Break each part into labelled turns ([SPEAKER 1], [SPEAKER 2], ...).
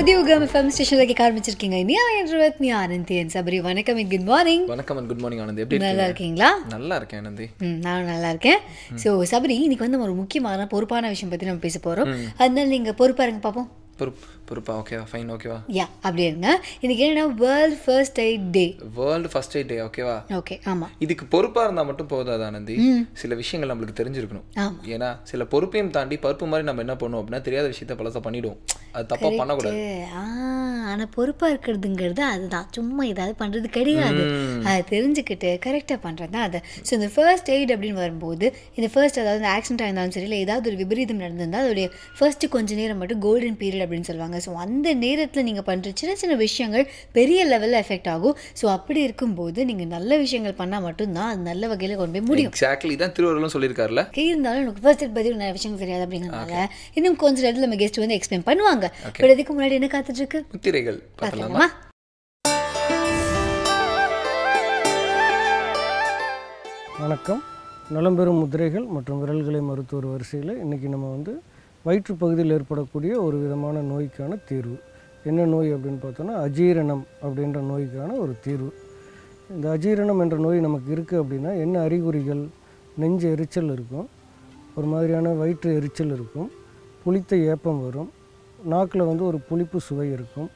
[SPEAKER 1] உதியோகம் FM ஸ்டேஷன்ல கேட்க ஆரம்பிச்சிருக்கீங்க. Iniya என்றுவத்னி Anandhi and Sabari. வணக்கம் and good morning.
[SPEAKER 2] வணக்கம் and good morning ஆனந்தி. எப்படி
[SPEAKER 1] நல்லா இருக்கீங்களா?
[SPEAKER 2] நல்லா இருக்கேன் ஆனந்தி.
[SPEAKER 1] நானும் நல்லா இருக்கேன். ஸோ சபரி, இன்னைக்கு வந்து ஒரு முக்கியமான பொறுப்பான விஷயம் பற்றி நம்ம பேச போகிறோம். அதனால நீங்கள் பொறுப்பாக இருங்க பார்ப்போம்.
[SPEAKER 2] பொறுப்பா? ஓகேவா, ஃபைன், ஓகேவா?
[SPEAKER 1] யா, அப்படி இருங்க. இன்னைக்கு என்னன்னா வேர்ல்ட் ஃபர்ஸ்ட் எய்ட் டே.
[SPEAKER 2] வேர்ல்டு ஃபர்ஸ்ட் எய்ட் டே, ஓகேவா?
[SPEAKER 1] ஓகே, ஆமாம்.
[SPEAKER 2] இதுக்கு பொறுப்பாக இருந்தால் மட்டும் போதாது ஆனந்தி, சில விஷயங்கள் நம்மளுக்கு தெரிஞ்சிருக்கணும். ஏன்னா சில பொறுப்பையும் தாண்டி பருப்பு மாதிரி நம்ம என்ன பண்ணுவோம் அப்படின்னா தெரியாத விஷயத்த பழசா பண்ணிடுவோம். அது தப்பாக பண்ணக்கூடாது.
[SPEAKER 1] ஆனால் பொறுப்பாக இருக்கிறதுங்கிறது அதுதான், சும்மா ஏதாவது பண்ணுறது கிடையாது. அதை தெரிஞ்சுக்கிட்டு கரெக்டாக பண்ணுறது தான் அது. ஸோ இந்த ஃபர்ஸ்ட் எய்ட் அப்படின்னு வரும்போது, இந்த ஃபர்ஸ்ட் அதாவது ஆக்சிடென்ட்டாக இருந்தாலும் சரி, இல்லை ஏதாவது ஒரு விபரீதம் நடந்திருந்தால் அதோடைய ஃபர்ஸ்ட் கொஞ்சம் நேரம் மட்டும் கோல்டன் பீரியட் அப்படின்னு சொல்லுவாங்க. ஸோ அந்த நேரத்தில் நீங்கள் பண்ணுற சின்ன சின்ன விஷயங்கள் பெரிய லெவலில் எஃபெக்ட் ஆகும். ஸோ அப்படி இருக்கும்போது நீங்கள் நல்ல விஷயங்கள் பண்ணால் மட்டும்தான் அது நல்ல வகையில் கொண்டு போய் முடியும்.
[SPEAKER 2] எக்ஸாக்ட்லி, தான் திருவள்ளுவரும் சொல்லியிருக்காருல்ல.
[SPEAKER 1] இருந்தாலும் எனக்கு ஃபர்ஸ்ட் எய்ட் பற்றி நிறைய விஷயங்கள் தெரியாது அப்படிங்கிறதுனால இன்னும் கொஞ்சம் இடத்துல நம்ம கெஸ்ட் வந்து எக்ஸ்பிளைன் பண்ணுவாங்க. பட் அதுக்கு முன்னாடி என்ன காத்துட்டு இருக்கு?
[SPEAKER 2] முத்திரைகள் பார்த்தலாமா?
[SPEAKER 3] வணக்கம். நலம்பெறும் முத்திரைகள் மற்றும் விரல்களை மருத்துவர் வரிசையில் இன்றைக்கி நம்ம வந்து வயிற்று பகுதியில் ஏற்படக்கூடிய ஒரு விதமான நோய்க்கான தீர்வு. என்ன நோய் அப்படின்னு பார்த்தோன்னா அஜீரணம் அப்படின்ற நோய்க்கான ஒரு தீர்வு. இந்த அஜீரணம் என்ற நோய் நமக்கு இருக்குது அப்படின்னா என்ன அறிகுறிகள்? நெஞ்சு எரிச்சல் இருக்கும், ஒரு மாதிரியான வயிற்று எரிச்சல் இருக்கும், புளித்த ஏப்பம் வரும், நாக்கில் வந்து ஒரு புளிப்பு சுவை இருக்கும்,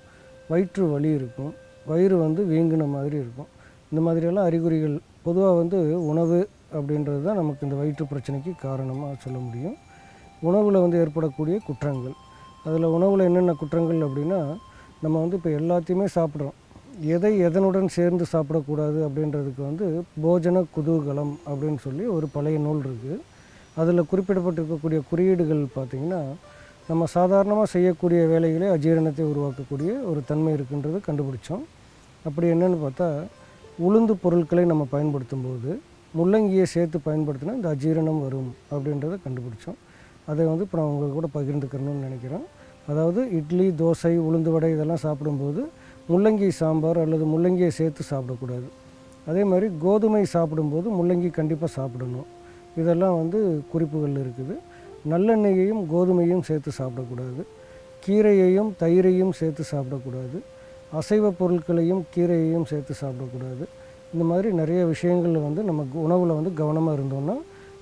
[SPEAKER 3] வயிற்று வலி இருக்கும், வயிறு வந்து வீங்கின மாதிரி இருக்கும். இந்த மாதிரியெல்லாம் அறிகுறிகள் பொதுவாக வந்து உணவு அப்படின்றது தான் நமக்கு இந்த வயிற்று பிரச்சனைக்கு காரணமாக சொல்ல முடியும். உணவில் வந்து ஏற்படக்கூடிய குற்றங்கள், அதில் உணவில் என்னென்ன குற்றங்கள் அப்படின்னா, நம்ம வந்து இப்போ எல்லாத்தையுமே சாப்பிட்றோம், எதை எதனுடன் சேர்ந்து சாப்பிடக்கூடாது அப்படின்றதுக்கு வந்து போஜன குதூகலம் அப்படின்னு சொல்லி ஒரு பழைய நூல் இருக்குது. அதில் குறிப்பிடப்பட்டிருக்கக்கூடிய குறியீடுகள் பார்த்திங்கன்னா, நம்ம சாதாரணமாக செய்யக்கூடிய வேலைகளே அஜீரணத்தை உருவாக்கக்கூடிய ஒரு தன்மை இருக்குன்றது கண்டுபிடிச்சோம். அப்படி என்னென்னு பார்த்தா, உளுந்து பொருட்களை நம்ம பயன்படுத்தும்போது முள்ளங்கியை சேர்த்து பயன்படுத்தினா இந்த அஜீரணம் வரும் அப்படின்றத கண்டுபிடிச்சோம். அதை வந்து இப்போ நான் உங்களுக்கு கூட பகிர்ந்துக்கிறணும்னு நினைக்கிறேன். அதாவது இட்லி, தோசை, உளுந்து வடை இதெல்லாம் சாப்பிடும்போது முள்ளங்கி சாம்பார் அல்லது முள்ளங்கியை சேர்த்து சாப்பிடக்கூடாது. அதே மாதிரி கோதுமை சாப்பிடும்போது முள்ளங்கி கண்டிப்பாக சாப்பிடணும். இதெல்லாம் வந்து குறிப்புகள் இருக்குது. நல்லெண்ணெயையும் கோதுமையும் சேர்த்து சாப்பிடக்கூடாது. கீரையையும் தயிரையும் சேர்த்து சாப்பிடக்கூடாது. அசைவ பொருட்களையும் கீரையையும் சேர்த்து சாப்பிடக்கூடாது. இந்த மாதிரி நிறைய விஷயங்களில் வந்து நம்ம உணவில் வந்து கவனமாக இருந்தோம்னா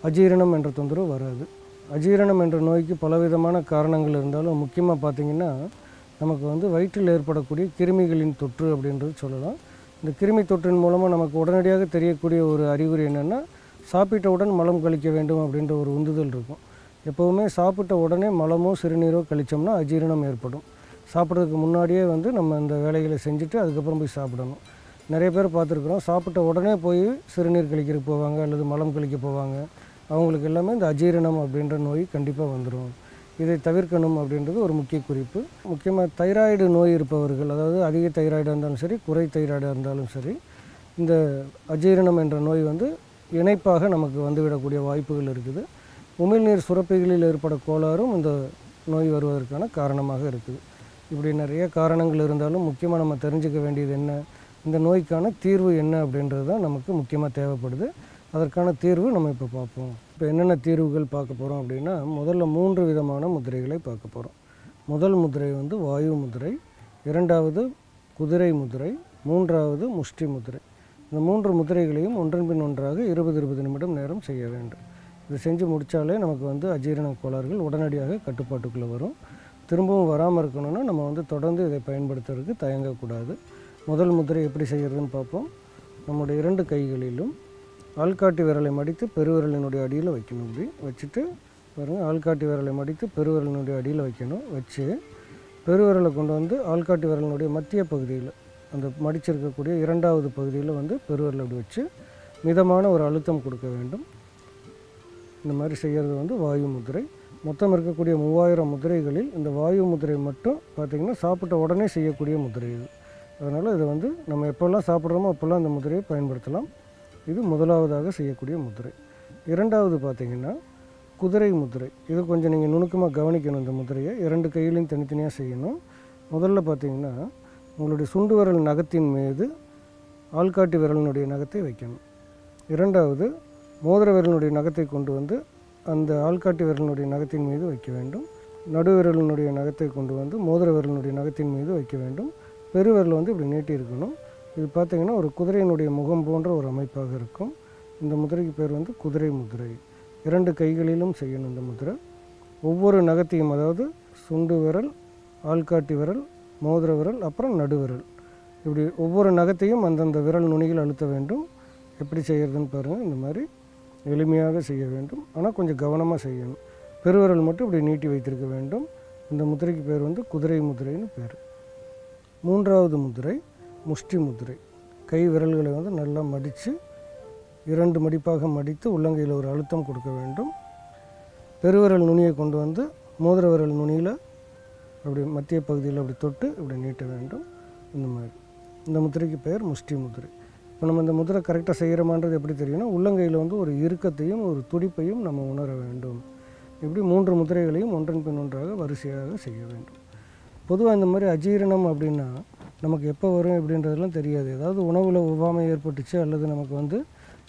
[SPEAKER 3] அஜீரணம் என்ற தொந்தரவு வராது. அஜீரணம் என்ற நோய்க்கு பலவிதமான காரணங்கள் இருந்தாலும் முக்கியமாக பார்த்திங்கன்னா, நமக்கு வந்து வயிற்றில் ஏற்படக்கூடிய கிருமிகளின் தொற்று அப்படின்றது சொல்லலாம். இந்த கிருமி தொற்றின் மூலமாக நமக்கு உடனடியாக தெரியக்கூடிய ஒரு அறிகுறி என்னென்னா, சாப்பிட்டவுடன் மலம் கழிக்க வேண்டும் அப்படின்ற ஒரு உந்துதல் இருக்கும். எப்போவுமே சாப்பிட்ட உடனே மலமோ சிறுநீரோ கழித்தோம்னா அஜீரணம் ஏற்படும். சாப்பிட்றதுக்கு முன்னாடியே வந்து நம்ம இந்த வேலைகளை செஞ்சுட்டு அதுக்கப்புறம் போய் சாப்பிடணும். நிறைய பேர் பார்த்துருக்குறோம், சாப்பிட்ட உடனே போய் சிறுநீர் கழிக்கிறதுக்கு போவாங்க அல்லது மலம் கழிக்க போவாங்க. அவங்களுக்கு எல்லாமே இந்த அஜீரணம் அப்படின்ற நோய் கண்டிப்பாக வந்துடும். இதை தவிர்க்கணும் அப்படின்றது ஒரு முக்கிய குறிப்பு. முக்கியமாக தைராய்டு நோய் இருப்பவர்கள், அதாவது அதிக தைராய்டாக இருந்தாலும் சரி, குறை தைராய்டாக இருந்தாலும் சரி, இந்த அஜீரணம் என்ற நோய் வந்து இணைப்பாக நமக்கு வந்துவிடக்கூடிய வாய்ப்புகள் இருக்குது. உமிழ்நீர் சுரப்பிகளில் ஏற்பட கோளாறும் இந்த நோய் வருவதற்கான காரணமாக இருக்குது. இப்படி நிறைய காரணங்கள் இருந்தாலும் முக்கியமாக நம்ம தெரிஞ்சுக்க வேண்டியது என்ன, இந்த நோய்க்கான தீர்வு என்ன அப்படின்றது தான் நமக்கு முக்கியமாக தேவைப்படுது. அதற்கான தீர்வு நம்ம இப்போ பார்ப்போம். இப்போ என்னென்ன தீர்வுகள் பார்க்க போகிறோம் அப்படின்னா, முதல்ல 3 விதமான முதிரைகளை பார்க்க போகிறோம். முதல் முதிரை வந்து வாயு முதிரை, இரண்டாவது குதிரை முதிரை, மூன்றாவது முஷ்டி முதிரை. இந்த 3 முதிரைகளையும் ஒன்றன் பின் ஒன்றாக 20-20 நிமிடம் நேரம் செய்ய வேண்டும். இது செஞ்சு முடித்தாலே நமக்கு வந்து அஜீரண கோளாறுகள் உடனடியாக கட்டுப்பாட்டுக்குள்ளே வரும். திரும்பவும் வராமல் இருக்கணும்னா நம்ம வந்து தொடர்ந்து இதை பயன்படுத்துறதுக்கு தயங்கக்கூடாது. முதல் முதிரை எப்படி செய்கிறதுன்னு பார்ப்போம். நம்முடைய 2 கைகளிலும் ஆள்காட்டி விரலை மடித்து பெருவிரலினுடைய அடியில் வைக்கணும். இப்படி வச்சுட்டு பாருங்கள், ஆள்காட்டி விரலை மடித்து பெருவிரலினுடைய அடியில் வைக்கணும். வச்சு பெருவிரலை கொண்டு வந்து ஆள்காட்டி விரலினுடைய மத்திய பகுதியில், அந்த மடிச்சிருக்கக்கூடிய 2வது பகுதியில் வந்து பெருவிரலை அப்படி வச்சு மிதமான ஒரு அழுத்தம் கொடுக்க வேண்டும். இந்த மாதிரி செய்கிறது வந்து வாயு முதிரை. மொத்தம் இருக்கக்கூடிய 3000 முதிரைகளில் இந்த வாயு முதிரை மட்டும் பார்த்திங்கன்னா சாப்பிட்ட உடனே செய்யக்கூடிய முதிரை இது. அதனால் இது வந்து நம்ம எப்போல்லாம் சாப்பிட்றோமோ அப்போல்லாம் இந்த முதிரையை பயன்படுத்தலாம். இது முதலாவதாக செய்யக்கூடிய முதிரை. இரண்டாவது பார்த்திங்கன்னா குதிரை முதிரை. இது கொஞ்சம் நீங்கள் நுணுக்கமாக கவனிக்கணும். இந்த முதிரையை 2 கையிலையும் தனித்தனியாக செய்யணும். முதல்ல பார்த்திங்கன்னா உங்களுடைய சுண்டு விரல் நகத்தின் மீது ஆள்காட்டி விரலினுடைய நகத்தை வைக்கணும். இரண்டாவது மோதிர விரலினுடைய நகத்தை கொண்டு வந்து அந்த ஆள்காட்டி விரலினுடைய நகத்தின் மீது வைக்க வேண்டும். நடுவிரலினுடைய நகத்தை கொண்டு வந்து மோதிர விரலினுடைய நகத்தின் மீது வைக்க வேண்டும். பெருவிரல் வந்து இப்படி நீட்டி இருக்கணும். இது பார்த்திங்கன்னா ஒரு குதிரையினுடைய முகம் போன்ற ஒரு அமைப்பாக இருக்கும். இந்த முதிரைக்கு பேர் வந்து குதிரை முதிரை. 2 கைகளிலும் செய்யணும் இந்த முதிரை. ஒவ்வொரு நகத்தையும், அதாவது சுண்டு விரல், ஆள்காட்டி விரல், மோதிர விரல், அப்புறம் நடுவிரல், இப்படி ஒவ்வொரு நகத்தையும் அந்தந்த விரல் நுனிகள் அழுத்த வேண்டும். எப்படி செய்கிறதுன்னு பாருங்கள். இந்த மாதிரி எளிமையாக செய்ய வேண்டும், ஆனால் கொஞ்சம் கவனமாக செய்யணும். பெருவிரல் மட்டும் இப்படி நீட்டி வைத்திருக்க வேண்டும். இந்த முதிரைக்கு பேர் வந்து குதிரை முதிரைன்னு பேர். 3வது முதிரை முஷ்டி முதிரை. கை விரல்களை வந்து நல்லா மடித்து 2 மடிப்பாக மடித்து உள்ளங்கையில் ஒரு அழுத்தம் கொடுக்க வேண்டும். பெருவிரல் நுனியை கொண்டு வந்து மோதிர விரல் நுனியில் அப்படி மத்திய பகுதியில் அப்படி தொட்டு இப்படி நீட்ட வேண்டும். இந்த மாதிரி இந்த முதிரைக்கு பெயர் முஷ்டி முதிரை. இப்போ நம்ம இந்த முதிரை கரெக்டாக செய்கிறோமான்றது எப்படி தெரியும்னா, உள்ளங்கையில் வந்து ஒரு இறுக்கத்தையும் ஒரு துடிப்பையும் நம்ம உணர வேண்டும். இப்படி 3 முதிரைகளையும் ஒன்றன் பின் ஒன்றாக வரிசையாக செய்ய வேண்டும். பொதுவாக இந்த மாதிரி அஜீரணம் அப்படின்னா நமக்கு எப்போ வரும் அப்படின்றதெல்லாம் தெரியாது. ஏதாவது உணவில் ஒவ்வாமை ஏற்பட்டுச்சு, அல்லது நமக்கு வந்து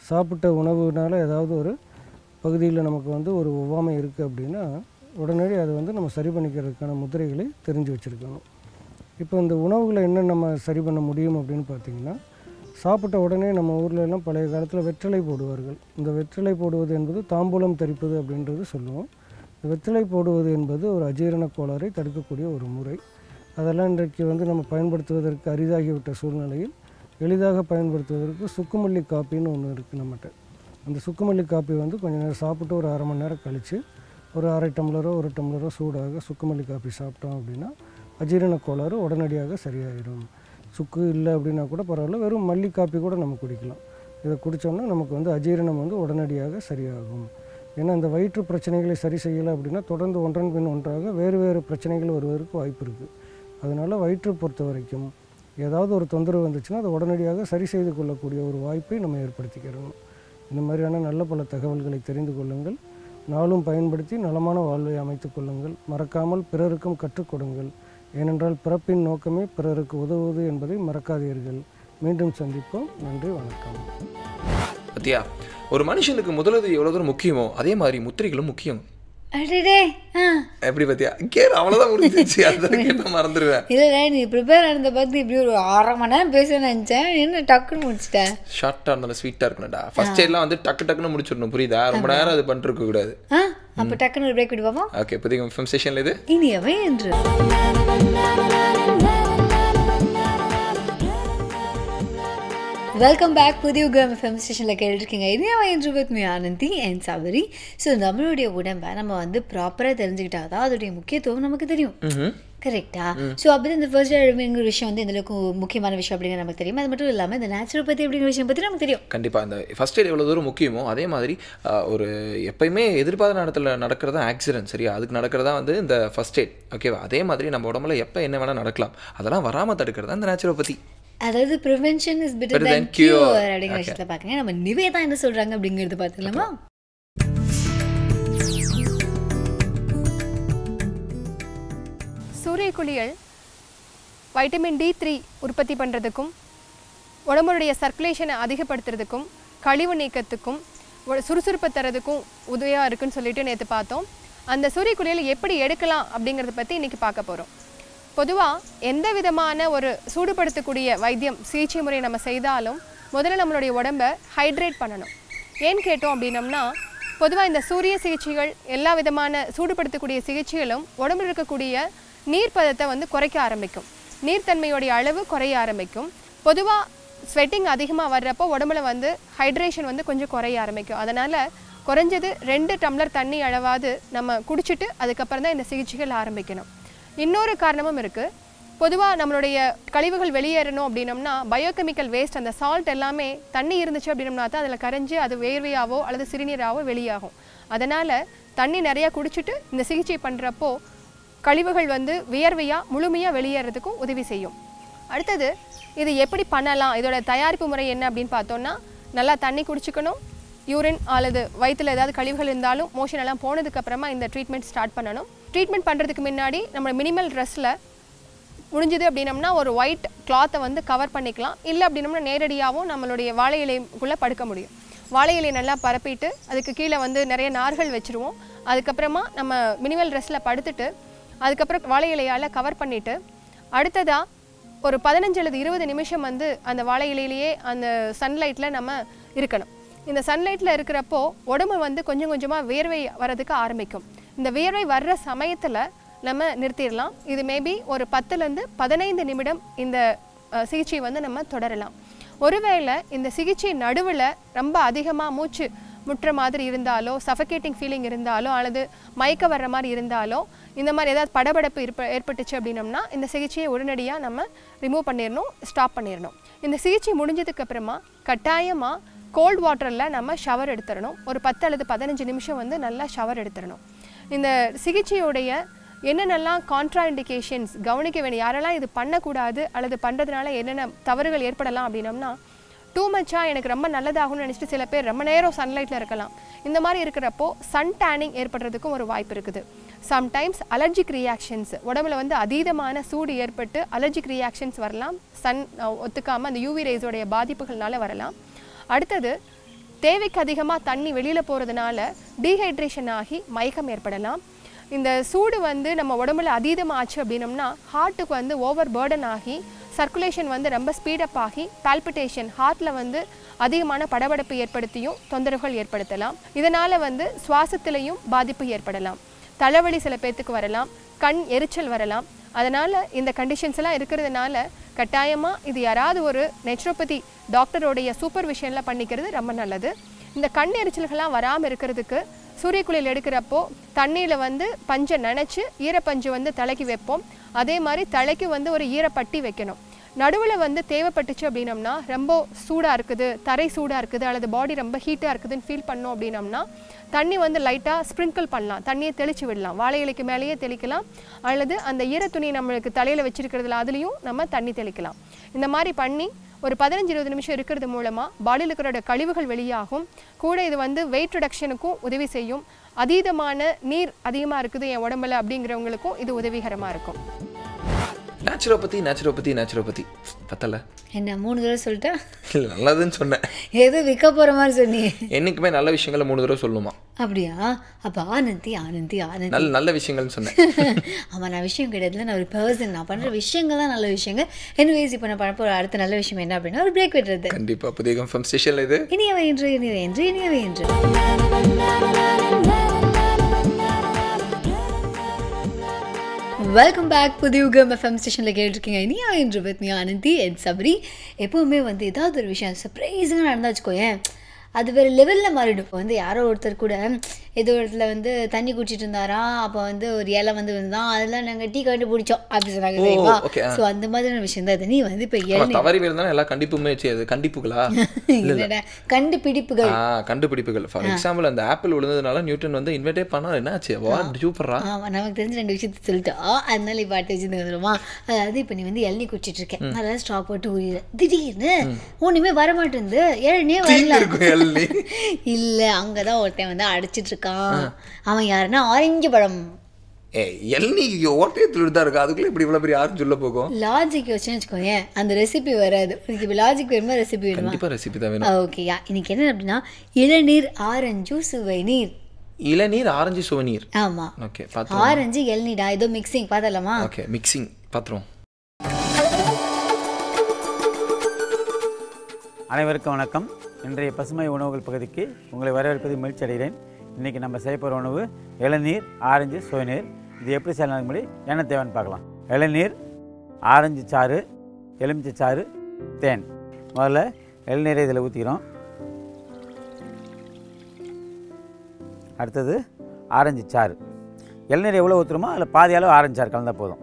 [SPEAKER 3] சாப்பிட்ட உணவுனால ஏதாவது ஒரு பகுதியில் நமக்கு வந்து ஒரு ஒவ்வாமை இருக்குது அப்படின்னா உடனடி அதை வந்து நம்ம சரி பண்ணிக்கிறதுக்கான முதிரைகளை தெரிஞ்சு வச்சுருக்கணும். இப்போ இந்த உணவுகளை என்ன நம்ம சரி பண்ண முடியும் அப்படின்னு பார்த்திங்கன்னா, சாப்பிட்ட உடனே நம்ம ஊரில் எல்லாம் பழைய காலத்தில் வெற்றிலை போடுவார்கள். இந்த வெற்றிலை போடுவது என்பது தாம்பூலம் தரிப்பது அப்படின்றது சொல்லுவோம். வெற்றிலை போடுவது என்பது ஒரு அஜீரண கோளாறை தடுக்கக்கூடிய ஒரு முறை. அதெல்லாம் இன்றைக்கு வந்து நம்ம பயன்படுத்துவதற்கு அரிதாகிவிட்ட சூழ்நிலையில் எளிதாக பயன்படுத்துவதற்கு சுக்குமல்லி காப்பின்னு ஒன்று இருக்குது நம்மகிட்ட. அந்த சுக்குமல்லி காப்பி வந்து கொஞ்சம் நேரம் சாப்பிட்டு ஒரு 1/2 மணி நேரம் கழித்து ஒரு 1/2 டம்ளரோ 1 டம்ளரோ சூடாக சுக்குமல்லி காப்பி சாப்பிட்டோம் அப்படின்னா அஜீரண கோளாறு உடனடியாக சரியாயிடும். சுக்கு இல்லை அப்படின்னா கூட பரவாயில்ல, வெறும் மல்லி காப்பி கூட நம்ம குடிக்கலாம். இதை குடித்தோம்னா நமக்கு வந்து அஜீரணம் வந்து உடனடியாக சரியாகும். ஏன்னா இந்த வயிற்று பிரச்சனைகளை சரி செய்யலை அப்படின்னா தொடர்ந்து ஒன்றன் பின் ஒன்றாக வேறு வேறு பிரச்சனைகள் வருவதற்கு வாய்ப்பு இருக்குது. அதனால் வயிற்று பொறுத்த வரைக்கும் ஏதாவது ஒரு தொந்தரவு வந்துச்சுன்னா அதை உடனடியாக சரி செய்து கொள்ளக்கூடிய ஒரு வாய்ப்பை நம்ம ஏற்படுத்திக்கிறோம். இந்த மாதிரியான நல்ல பல தகவல்களை தெரிந்து கொள்ளுங்கள். நாளும் பயன்படுத்தி நலமான வாழ்வை அமைத்து கொள்ளுங்கள். மறக்காமல் பிறருக்கும் கற்றுக் கொடுங்கள். ஏனென்றால் பிறப்பின் நோக்கமே பிறருக்கு உதவுவது என்பதை மறக்காதீர்கள். மீண்டும் சந்திப்போம். நன்றி, வணக்கம்.
[SPEAKER 2] பத்தியா, ஒரு மனுஷனுக்கு முதலுதவி எவ்வளோ தூரம் முக்கியமோ அதே மாதிரி முத்திரைகளும் முக்கியம். எப்படி பத்தியா அவ்வளோதான் முடிஞ்சிச்சு. அதான் கேட்ட மறந்துடுவேன்.
[SPEAKER 1] இல்லை, நீ ப்ரிப்பேர் ஆனதை பார்த்து இப்படி ஒரு 1/2 மணி நேரம் பேச நினச்சேன். என்ன டக்குன்னு முடிச்சிட்டேன்.
[SPEAKER 2] ஷார்ட்டாக இருந்தாலும் ஸ்வீட்டாக இருக்கணும்டா. ஃபர்ஸ்ட் எல்லாம் வந்து டக்கு டக்குன்னு முடிச்சிடணும், புரியுதா? ரொம்ப நேரம் அது பண்ணிருக்க கூடாது.
[SPEAKER 1] அப்போ டக்குன்னு ஒரு பிரேக் விடுவோமா?
[SPEAKER 2] ஓகே, புதிய ஃபிலிம் ஸ்டேஷனில் இது
[SPEAKER 1] இனியவை என்று வெல்கம் பேக். புதிய யுகம் ஃபிலிம் ஸ்டேஷனில் கேட்டுருக்கீங்க. இனியவை என்று with me Anandhi and Sabari. So நம்மளுடைய உடம்பை நம்ம வந்து ப்ராப்பராக தெரிஞ்சுக்கிட்டா தான் அதோடைய முக்கியத்துவம் நமக்கு தெரியும். கரெக்டா? ஸோ அப்படி இந்த ஃபர்ஸ்ட் எய்டுங்கிற விஷயம் வந்து எந்தளவுக்கு முக்கியமான விஷயம் அப்படிங்கிற நமக்கு தெரியும். அது மட்டும் இல்லாமல் இந்த நேச்சுரோபதி அப்படிங்கிற விஷயம் பற்றி நமக்கு தெரியும்.
[SPEAKER 2] கண்டிப்பாக இந்த ஃபர்ஸ்ட் எய்ட் எவ்வளோ தூரம் முக்கியமோ அதே மாதிரி ஒரு எப்பயுமே எதிர்பார்த்த நேரத்தில் நடக்கிறதா ஆக்சிடென்ட், சரியா? அதுக்கு நடக்கிறதா வந்து இந்த ஃபர்ஸ்ட் எய்ட், ஓகேவா? அதே மாதிரி நம்ம உடம்புல எப்போ என்ன வேணால் நடக்கலாம், அதெல்லாம் வராமல் தடுக்கிறதா இந்த நேச்சுரோபதி.
[SPEAKER 1] அதாவது prevention is better then cure அப்படிங்கிற விஷயத்தில் பார்க்குங்க. நம்ம நிவேதா என்ன சொல்கிறாங்க அப்படிங்கிறது பார்த்துக்கலாமா?
[SPEAKER 4] சூரிய குளியல் வைட்டமின் D3 உற்பத்தி பண்ணுறதுக்கும் உடம்புடைய சர்க்குலேஷனை அதிகப்படுத்துறதுக்கும் கழிவு நீக்கத்துக்கும் சுறுசுறுப்பை தரதுக்கும் உதவியாக இருக்குன்னு சொல்லிட்டு நேற்று பார்த்தோம். அந்த சூரிய குளியலை எப்படி எடுக்கலாம் அப்படிங்கிறத பற்றி இன்றைக்கி பார்க்க போகிறோம். பொதுவாக எந்த விதமான ஒரு சூடுபடுத்தக்கூடிய வைத்தியம் சிகிச்சை முறை நம்ம செய்தாலும் முதல்ல நம்மளுடைய உடம்பை ஹைட்ரேட் பண்ணணும். ஏன்னு கேட்டோம் அப்படின்னம்னா, பொதுவாக இந்த சூரிய சிகிச்சைகள் எல்லா விதமான சூடுபடுத்தக்கூடிய சிகிச்சைகளும் உடம்பில் இருக்கக்கூடிய நீர்ப்பதத்தை வந்து குறைக்க ஆரம்பிக்கும், நீர்த்தன்மையோடைய அளவு குறைய ஆரம்பிக்கும். பொதுவாக ஸ்வெட்டிங் அதிகமாக வர்றப்போ உடம்புல வந்து ஹைட்ரேஷன் வந்து கொஞ்சம் குறைய ஆரம்பிக்கும். அதனால் குறைஞ்சது 2 டம்ளர் தண்ணி அளவாவது நம்ம குடிச்சிட்டு அதுக்கப்புறம் தான் இந்த சிகிச்சைகள் ஆரம்பிக்கணும். இன்னொரு காரணமும் இருக்குது. பொதுவாக நம்மளுடைய கழிவுகள் வெளியேறணும் அப்படின்னம்னா பயோகெமிக்கல் வேஸ்ட், அந்த சால்ட் எல்லாமே தண்ணி இருந்துச்சு அப்படின்னம்னா தான் அதில் கரைஞ்சி அது வேர்வையாவோ அல்லது சிறுநீராவோ வெளியாகும். அதனால் தண்ணி நிறையா குடிச்சிட்டு இந்த சிகிச்சை பண்ணுறப்போ கழிவுகள் வந்து வியர்வையாக முழுமையாக வெளியேறதுக்கும் உதவி செய்யும். அடுத்தது இது எப்படி பண்ணலாம், இதோட தயாரிப்பு முறை என்ன அப்படின்னு பார்த்தோன்னா, நல்லா தண்ணி குடிச்சிக்கணும். யூரின் அல்லது வயிற்றில் ஏதாவது கழிவுகள் இருந்தாலும் மோஷன் எல்லாம் போனதுக்கப்புறமா இந்த ட்ரீட்மெண்ட் ஸ்டார்ட் பண்ணணும். ட்ரீட்மெண்ட் பண்ணுறதுக்கு முன்னாடி நம்ம மினிமல் ட்ரெஸ்ஸில் முடிஞ்சது அப்படின்னம்னா ஒரு ஒயிட் கிளாத்தை வந்து கவர் பண்ணிக்கலாம். இல்லை அப்படின்னம்னா நேரடியாகவும் நம்மளுடைய வாழை இலைக்குள்ளே படுக்க முடியும். வாழை இலையை நல்லா பரப்பிட்டு அதுக்கு கீழே வந்து நிறைய நார்கள் வச்சுருவோம். அதுக்கப்புறமா நம்ம மினிமல் ட்ரெஸ்ஸில் படுத்துட்டு அதுக்கப்புறம் வாழை இலையால் கவர் பண்ணிவிட்டு அடுத்ததாக ஒரு 15 அல்லது 20 நிமிஷம் வந்து அந்த வாழை இலையிலேயே அந்த சன்லைட்டில் நம்ம இருக்கணும். இந்த சன்லைட்டில் இருக்கிறப்போ உடம்பு வந்து கொஞ்சம் கொஞ்சமாக வேர்வை வர்றதுக்கு ஆரம்பிக்கும். இந்த வேர்வை வர்ற சமயத்தில் நம்ம நிறுத்திடலாம். இது மேபி ஒரு 10லேருந்து 15 நிமிடம் இந்த சிகிச்சை வந்து நம்ம தொடரலாம். ஒருவேளை இந்த சிகிச்சை நடுவில் ரொம்ப அதிகமாக மூச்சு முட்டுற மாதிரி இருந்தாலோ, சஃபகேட்டிங் ஃபீலிங் இருந்தாலோ, அல்லது மயக்க வர்ற மாதிரி இருந்தாலோ, இந்த மாதிரி ஏதாவது படபடப்பு ஏற்பட்டுச்சு அப்படின்னம்னா இந்த சிகிச்சையை உடனடியாக நம்ம ரிமூவ் பண்ணிடணும், ஸ்டாப் பண்ணிடணும். இந்த சிகிச்சை முடிஞ்சதுக்கு அப்புறமா கட்டாயமாக கோல்ட் வாட்டரில் நம்ம ஷவர் எடுத்துடணும். ஒரு 10 அல்லது 15 நிமிஷம் வந்து நல்லா ஷவர் எடுத்துடணும். இந்த சிகிச்சையுடைய என்னென்னலாம் கான்ட்ரா இண்டிகேஷன்ஸ் கவனிக்க வேண்டிய, யாரெல்லாம் இது பண்ணக்கூடாது அல்லது பண்ணுறதுனால என்னென்ன தவறுகள் ஏற்படலாம் அப்படின்னம்னா, டூ மச்சாக எனக்கு ரொம்ப நல்லதாகும்னு நினச்சிட்டு சில பேர் ரொம்ப நேரம் சன்லைட்டில் இருக்கலாம். இந்த மாதிரி இருக்கிறப்போ சன் டேனிங் ஏற்படுறதுக்கும் ஒரு வாய்ப்பு இருக்குது. சம்டைம்ஸ் அலர்ஜிக் ரியாக்ஷன்ஸ், உடம்புல வந்து அதீதமான சூடு ஏற்பட்டு அலர்ஜிக் ரியாக்ஷன்ஸ் வரலாம். சன் ஒத்துக்காமல் அந்த யூவி ரேஸோடைய பாதிப்புகள்னால வரலாம். அடுத்தது தேவைக்கு அதிகமாக தண்ணி வெளியில் போகிறதுனால டீஹைட்ரேஷன் ஆகி மயக்கம் ஏற்படலாம். இந்த சூடு வந்து நம்ம உடம்புல அதீதமாச்சு அப்படின்னம்னா ஹார்ட்டுக்கு வந்து ஓவர் பர்டன் ஆகி சர்க்குலேஷன் வந்து ரொம்ப ஸ்பீடப் ஆகி பால்பிட்டேஷன், ஹார்ட்டில் வந்து அதிகமான படபடப்பு ஏற்படுத்தியும் தொந்தரவுகள் ஏற்படுத்தலாம். இதனால் வந்து சுவாசத்திலையும் பாதிப்பு ஏற்படலாம். தலைவலி சில பேர்த்துக்கு வரலாம், கண் எரிச்சல் வரலாம். அதனால் இந்த கண்டிஷன்ஸ் எல்லாம் இருக்கிறதுனால கட்டாயமாக இது யாராவது ஒரு நேச்சுரோபதி டாக்டரோடைய சூப்பர்விஷனில் பண்ணிக்கிறது ரொம்ப நல்லது. இந்த கண் எரிச்சல்கள்லாம் வராமல் இருக்கிறதுக்கு சூரிய குளியல் எடுக்கிறப்போ தண்ணியில் வந்து பஞ்சை நனைச்சி ஈரப்பஞ்சு வந்து தலைக்கு வைப்போம். அதே மாதிரி தலைக்கு வந்து ஒரு ஈரப்பட்டி வைக்கணும். நடுவில் வந்து தேவைப்பட்டுச்சு அப்படின்னம்னா ரொம்ப சூடாக இருக்குது, தரை சூடாக இருக்குது, அல்லது பாடி ரொம்ப ஹீட்டாக இருக்குதுன்னு ஃபீல் பண்ணோம் அப்படின்னம்னா தண்ணி வந்து லைட்டாக ஸ்ப்ரிங்கிள் பண்ணலாம், தண்ணியை தெளித்து விடலாம். வாழை இலைக்கு மேலேயே தெளிக்கலாம், அல்லது அந்த ஈரத்துணி நம்மளுக்கு தலையில் வச்சுருக்கிறதுல அதுலேயும் நம்ம தண்ணி தெளிக்கலாம். இந்த மாதிரி பண்ணி ஒரு 15-20 நிமிஷம் இருக்கிறது மூலமாக பாடியில் இருக்கிற கழிவுகள் வெளியாகும். கூட இது வந்து வெயிட் ரிடக்ஷனுக்கும் உதவி செய்யும். அதீதமான நீர் அதிகமாக இருக்குது என் உடம்புல அப்படிங்கிறவங்களுக்கும் இது உதவிகரமாக இருக்கும்.
[SPEAKER 2] நேச்சுரோபதி பத்தல
[SPEAKER 1] என்ன 3 தடவை சொல்லிட்டா?
[SPEAKER 2] இல்லை, நல்லதுன்னு சொன்னேன்.
[SPEAKER 1] ஏதோ விற்க போகிற மாதிரி சொன்னீங்க.
[SPEAKER 2] என்றைக்குமே நல்ல விஷயங்களை 3 தடவை சொல்லணுமா?
[SPEAKER 1] அப்படியா? அப்போ ஆனந்தி
[SPEAKER 2] நல்ல விஷயங்கள்னு சொன்னேன்.
[SPEAKER 1] ஆமாம், நான் விஷயம் கிடையாதுல, நான் ஒரு பர்சன். நான் பண்ணுற விஷயங்கள் தான் நல்ல விஷயங்கள். எனிவேஸ் இப்போ நான் பண்ண போகிற அடுத்த நல்ல விஷயம் என்ன அப்படின்னா ஒரு பிரேக் விடுறது.
[SPEAKER 2] கண்டிப்பாக புதிய கம்ஃபர்ம் ஸ்டேஷனில் இது
[SPEAKER 1] இனியவை என்று வெல்கம் பேக். புதியுகம் எஃப்எம் ஸ்டேஷனில் கேட்டுருக்கீங்க. இனியா என்று பத்னி ஆனந்தி அண்ட் சபரி. எப்போவுமே வந்து ஏதாவது ஒரு விஷயம் சர்ப்ரைஸாக நடந்தா வச்சுக்கோயேன், அது வேறு லெவலில் மாறிடும். இப்போ வந்து யாரோ ஒருத்தர் கூட ஏதோ இடத்துல வந்து தண்ணி குடிச்சிட்டு இருந்தாராம். அப்போ வந்து ஒரு இலை வந்து தான் அதெல்லாம் நாங்கள் டீ கண்டு பிடிச்சோம் அப்படி சொன்னாங்க. ஸோ அந்த மாதிரியான விஷயம் தான். நீ வந்து இப்போ
[SPEAKER 2] தவறி இருந்தாலும் எல்லா கண்டிப்புமே கண்டிப்புகளா
[SPEAKER 1] இல்லைடா, கண்டுபிடிப்புகள்.
[SPEAKER 2] கண்டுபிடிப்புகள். ஃபார் எக்ஸாம்பிள் அந்த ஆப்பிள் விழுந்ததுனால நியூட்டன் வந்து இன்வைட்டே பண்ணா என்னாச்சு? சூப்பரா.
[SPEAKER 1] ஆமாம், நமக்கு தெரிஞ்ச 2 விஷயத்தை சொல்லிட்டோம். அதனால இப்போ பாட்டு வச்சுருந்து வந்துடுமா. அதாவது இப்போ நீ வந்து இளநீ குடிச்சிட்டு இருக்கேன், நல்லா ஸ்டாப் போட்டு உரியிற, திடீர்னு ஒன்றுமே வரமாட்டேங்குது, இளநீ வரல. இல்லை, அங்கதான் ஒருத்தன் வந்து அடிச்சிட்டு இருக்கான். அவன் யாருன்னா ஆரஞ்சு பழம். லாஜிக் யோசிச்சுன்னு வச்சுக்கோங்க, அந்த ரெசிபி வராது. லாஜிக் வேணுமா ரெசிபி வேணுமா? ஓகேயா, இன்னைக்கு என்ன அப்படின்னா இளநீர் ஆரஞ்சு சுவைநீர்.
[SPEAKER 2] இளநீர் ஆரஞ்சு சுவைநீர்.
[SPEAKER 1] ஆமா, ஆரஞ்சு இளநீடா, ஏதோ மிக்சிங் பார்த்தலாமா?
[SPEAKER 2] ஓகே, மிக்சிங் பாத்துறோம்.
[SPEAKER 5] அனைவருக்கும் வணக்கம். இன்றைய பசுமை உணவுகள் பகுதிக்கு உங்களை வரவேற்பதில் மகிழ்ச்சி அடைகிறேன். இன்றைக்கி நம்ம செய்ய போகிற உணவு இளநீர் ஆரஞ்சு சுவைநீர். இது எப்படி செய்யலாம் முன்னாடி என்ன தேவைன்னு பார்க்கலாம். இளநீர், ஆரஞ்சு சாறு, எலுமிச்சை சாறு, தேன். முதல்ல இளநீரை இதில் ஊற்றிக்கிறோம். அடுத்தது ஆரஞ்சு சாறு. இளநீர் எவ்வளோ ஊற்றுறோமோ அதில் பாதி அளவு ஆரஞ்சு சாறு கலந்தால் போதும்.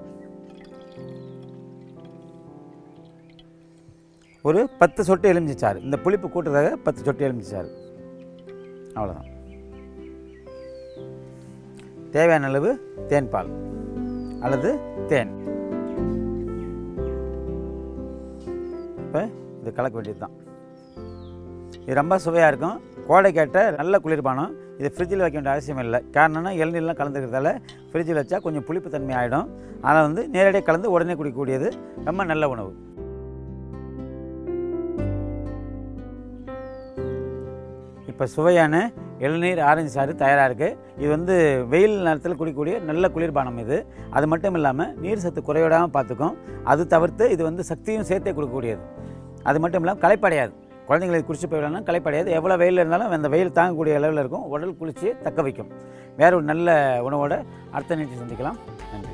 [SPEAKER 5] ஒரு 10 சொட்டு எலுமிச்சை சாறு. இந்த புளிப்பு கூட்டுறதாக 10 சொட்டு எலுமிச்சை சாறு, அவ்வளோதான். தேவையான அளவு தேன் பால் அல்லது தேன். இப்போ இது கலக்க வேண்டியது தான். இது ரொம்ப சுவையாக இருக்கும். கோடைக்கேட்ட நல்ல குளிர்பானம். இது ஃப்ரிட்ஜில் வைக்க வேண்டிய அவசியம் இல்லை. காரணம்னா இளநீர்லாம் கலந்துக்கிறதால ஃப்ரிட்ஜில் வச்சா கொஞ்சம் புளிப்பு தன்மை ஆகிடும். ஆனால் வந்து நேரடியாக கலந்து உடனே குடிக்கக்கூடியது ரொம்ப நல்ல உணவு. இப்போ சுவையான இளநீர் ஆரஞ்சு சாறு தயாராக இருக்குது. இது வந்து வெயில் நேரத்தில் குடிக்கக்கூடிய நல்ல குளிர்பானம் இது. அது மட்டும் இல்லாமல் நீர் சத்து குறைவிடாமல் பார்த்துக்கும். அது தவிர்த்து இது வந்து சக்தியும் சேர்த்தே கொடுக்கக்கூடியது. அது மட்டும் இல்லாமல் களைப்படையாது. குழந்தைங்களுக்கு குடிச்சு போயிடலாம், களைப்படையாது. எவ்வளோ வெயில் இருந்தாலும் அந்த வெயில் தாங்கக்கூடிய அளவில் இருக்கும். உடல் குளிர்ச்சியை தக்க வைக்கும். வேறு ஒரு நல்ல உணவோட அடுத்த நிகழ்ச்சி சந்திக்கலாம். நன்றி.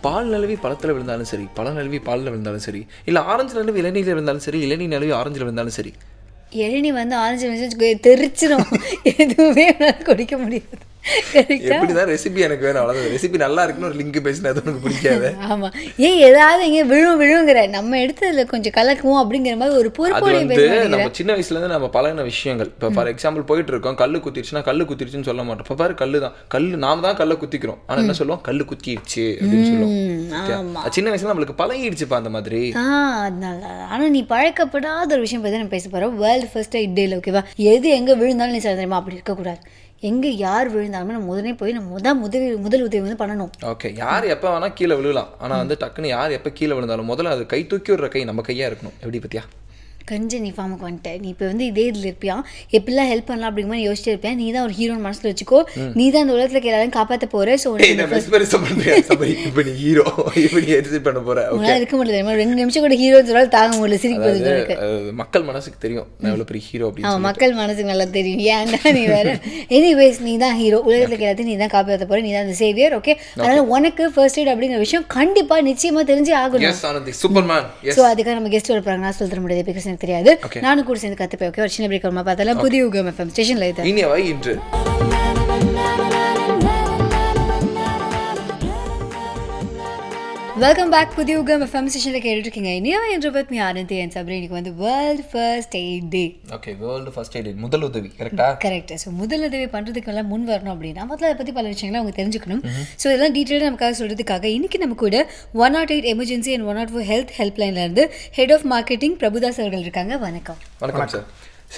[SPEAKER 2] பால் நழுவி பழத்தில் விழுந்தாலும் சரி, பழம் நழுவி பாலில் விழுந்தாலும் சரி, இல்லை ஆரஞ்சு நழுவி இளநீரில் விழுந்தாலும் சரி, இளநீர் நழுவி ஆரஞ்சில் விழுந்தாலும் சரி,
[SPEAKER 1] இளநீ வந்து ஆரஞ்சு தெரிச்சிடும், எதுவுமே குடிக்க முடியாது.
[SPEAKER 2] எப்படிதான் ரெசிபி எனக்கு வேணும், அவ்வளோதான். ரெசிபி நல்லா இருக்குன்னு ஒரு லிங்க் பேசினா அது உனக்கு பிடிக்காது.
[SPEAKER 1] ஆமாம், ஏன் ஏதாவது இங்கே விழுங்கிற நம்ம எடுத்ததுல கொஞ்சம் கலக்குவோம் அப்படிங்கிற மாதிரி ஒரு பொறுப்போடைய
[SPEAKER 2] நம்ம சின்ன வயசுலேருந்து நம்ம பழகின விஷயங்கள். இப்போ ஃபார் எக்ஸாம்பிள் போயிட்டு இருக்கோம், கல்லு குத்திருச்சுன்னா கல்லு குத்திருச்சுன்னு சொல்ல மாட்டோம். இப்போ பாரு கல்லு தான், கல்லு நாம தான் கல்லை குத்திக்கிறோம். ஆனால் என்ன சொல்லுவோம், கல்லு குத்திடுச்சு அப்படின்னு சொல்லுவோம். சின்ன வயசுல நம்மளுக்கு பழகிடுச்சுப்பா அந்த மாதிரி.
[SPEAKER 1] அதனால ஆனால் நீ பழக்கப்படாத ஒரு விஷயம் பற்றி நம்ம பேச போகிறோம். வேர்ல்டு ஃபர்ஸ்ட் எய்ட் டேல, ஓகேவா? எது எங்கே விழுந்தாலும் நீ சொல்ல தெரியுமா? அப்படி இருக்கக்கூடாது. எங்கே யார் விழுந்தாலுமே நம்ம முதலே போய் நம்ம முதல் உதவி வந்து பண்ணணும்.
[SPEAKER 2] ஓகே, யார் எப்போ வேணால் கீழே விழுலாம். ஆனால் வந்து டக்குன்னு யார் எப்போ கீழே விழுந்தாலும் முதல்ல அது கை தூக்கி விடுற கை நம்ம கையாக இருக்கணும். எப்படி பற்றியா?
[SPEAKER 1] கொஞ்சம் நீ ஃபார்முக்கு வந்துட்ட. நீ இப்போ வந்து இதே இதில் இருப்பியா, எப்படிலாம் ஹெல்ப் பண்ணலாம் அப்படிங்கிற மாதிரி யோசிச்சு இருப்பேன். நீ தான் ஒரு ஹீரோன்னு மனசில் வச்சுக்கோ. நீ தான் இந்த உலகத்தில் எல்லாரும் காப்பாற்ற போகிற. ஸோ
[SPEAKER 2] ஹீரோ இப்படி எடிட் பண்ண போகிற
[SPEAKER 1] இருக்க முடியல. 2 நிமிஷம் கூட ஹீரோன்னு சொன்னாலும் தாங்க முடியல, சிரிப்பு.
[SPEAKER 2] மக்கள் மனசுக்கு தெரியும் நான் எவ்வளோ பெரிய ஹீரோ அப்படின்னு.
[SPEAKER 1] ஆமாம், மக்கள் மனசுக்கு நல்லா தெரியும். ஏன்டா நீ வேற. எனிவேஸ், நீ தான் ஹீரோ. உலகத்தில் எல்லாத்தையும் நீ தான் காப்பாற்ற போகிற. நீ தான் அந்த சேவியர். ஓகே, அதனால உனக்கு ஃபர்ஸ்ட் எய்ட் அப்படிங்கிற விஷயம் கண்டிப்பாக நிச்சயமாக தெரிஞ்சு ஆகணும்.
[SPEAKER 2] சூப்பர்மேன்.
[SPEAKER 1] ஸோ அதுக்காக நம்ம கெஸ்ட் வர போகிறாங்க. நான் சொல்ல தர முடியாது, பிகாஸ் எனக்கு தெரியாது. நானும் கூட சேர்ந்து கற்றுப்பேன். ஓகே, ஒரு சின்ன பிரேக் வரமா பார்த்தாலும் புதிய யுகம் FM ஸ்டேஷனில் இது
[SPEAKER 2] இனியவை இன்று.
[SPEAKER 1] Welcome back. புதிய யுகம் FM ஸ்டேஷனில் கேட்டுருக்கீங்க. இனியவை என்று பற்றி ஆனந்தி அண்ட் சப்ரி. இன்னைக்கு வந்து வேர்ல்டு ஃபர்ஸ்ட் எய்ட் டே.
[SPEAKER 2] ஓகே, வேர்ல்டு ஃபர்ஸ்ட் எய்ட், முதல் உதவி. கரெக்டா?
[SPEAKER 1] கரெக்ட். ஸோ முதல் உதவி பண்ணுறதுக்கு எல்லாம் முன் வரணும் அப்படின்னா முதல்ல அதை பற்றி பல விஷயங்களை அவங்க தெரிஞ்சுக்கணும். ஸோ இதெல்லாம் டீட்டெயிலாக நமக்காக சொல்கிறதுக்காக இன்னைக்கு நம்ம கூட 108 எமர்ஜென்சி அண்ட் 104 ஹெல்த் ஹெல்ப்லைன்லேருந்து ஹெட் ஆஃப் மார்க்கெட்டிங் பிரபுதாஸ் அவர்கள் இருக்காங்க. வணக்கம்.
[SPEAKER 2] வணக்கம் சார்.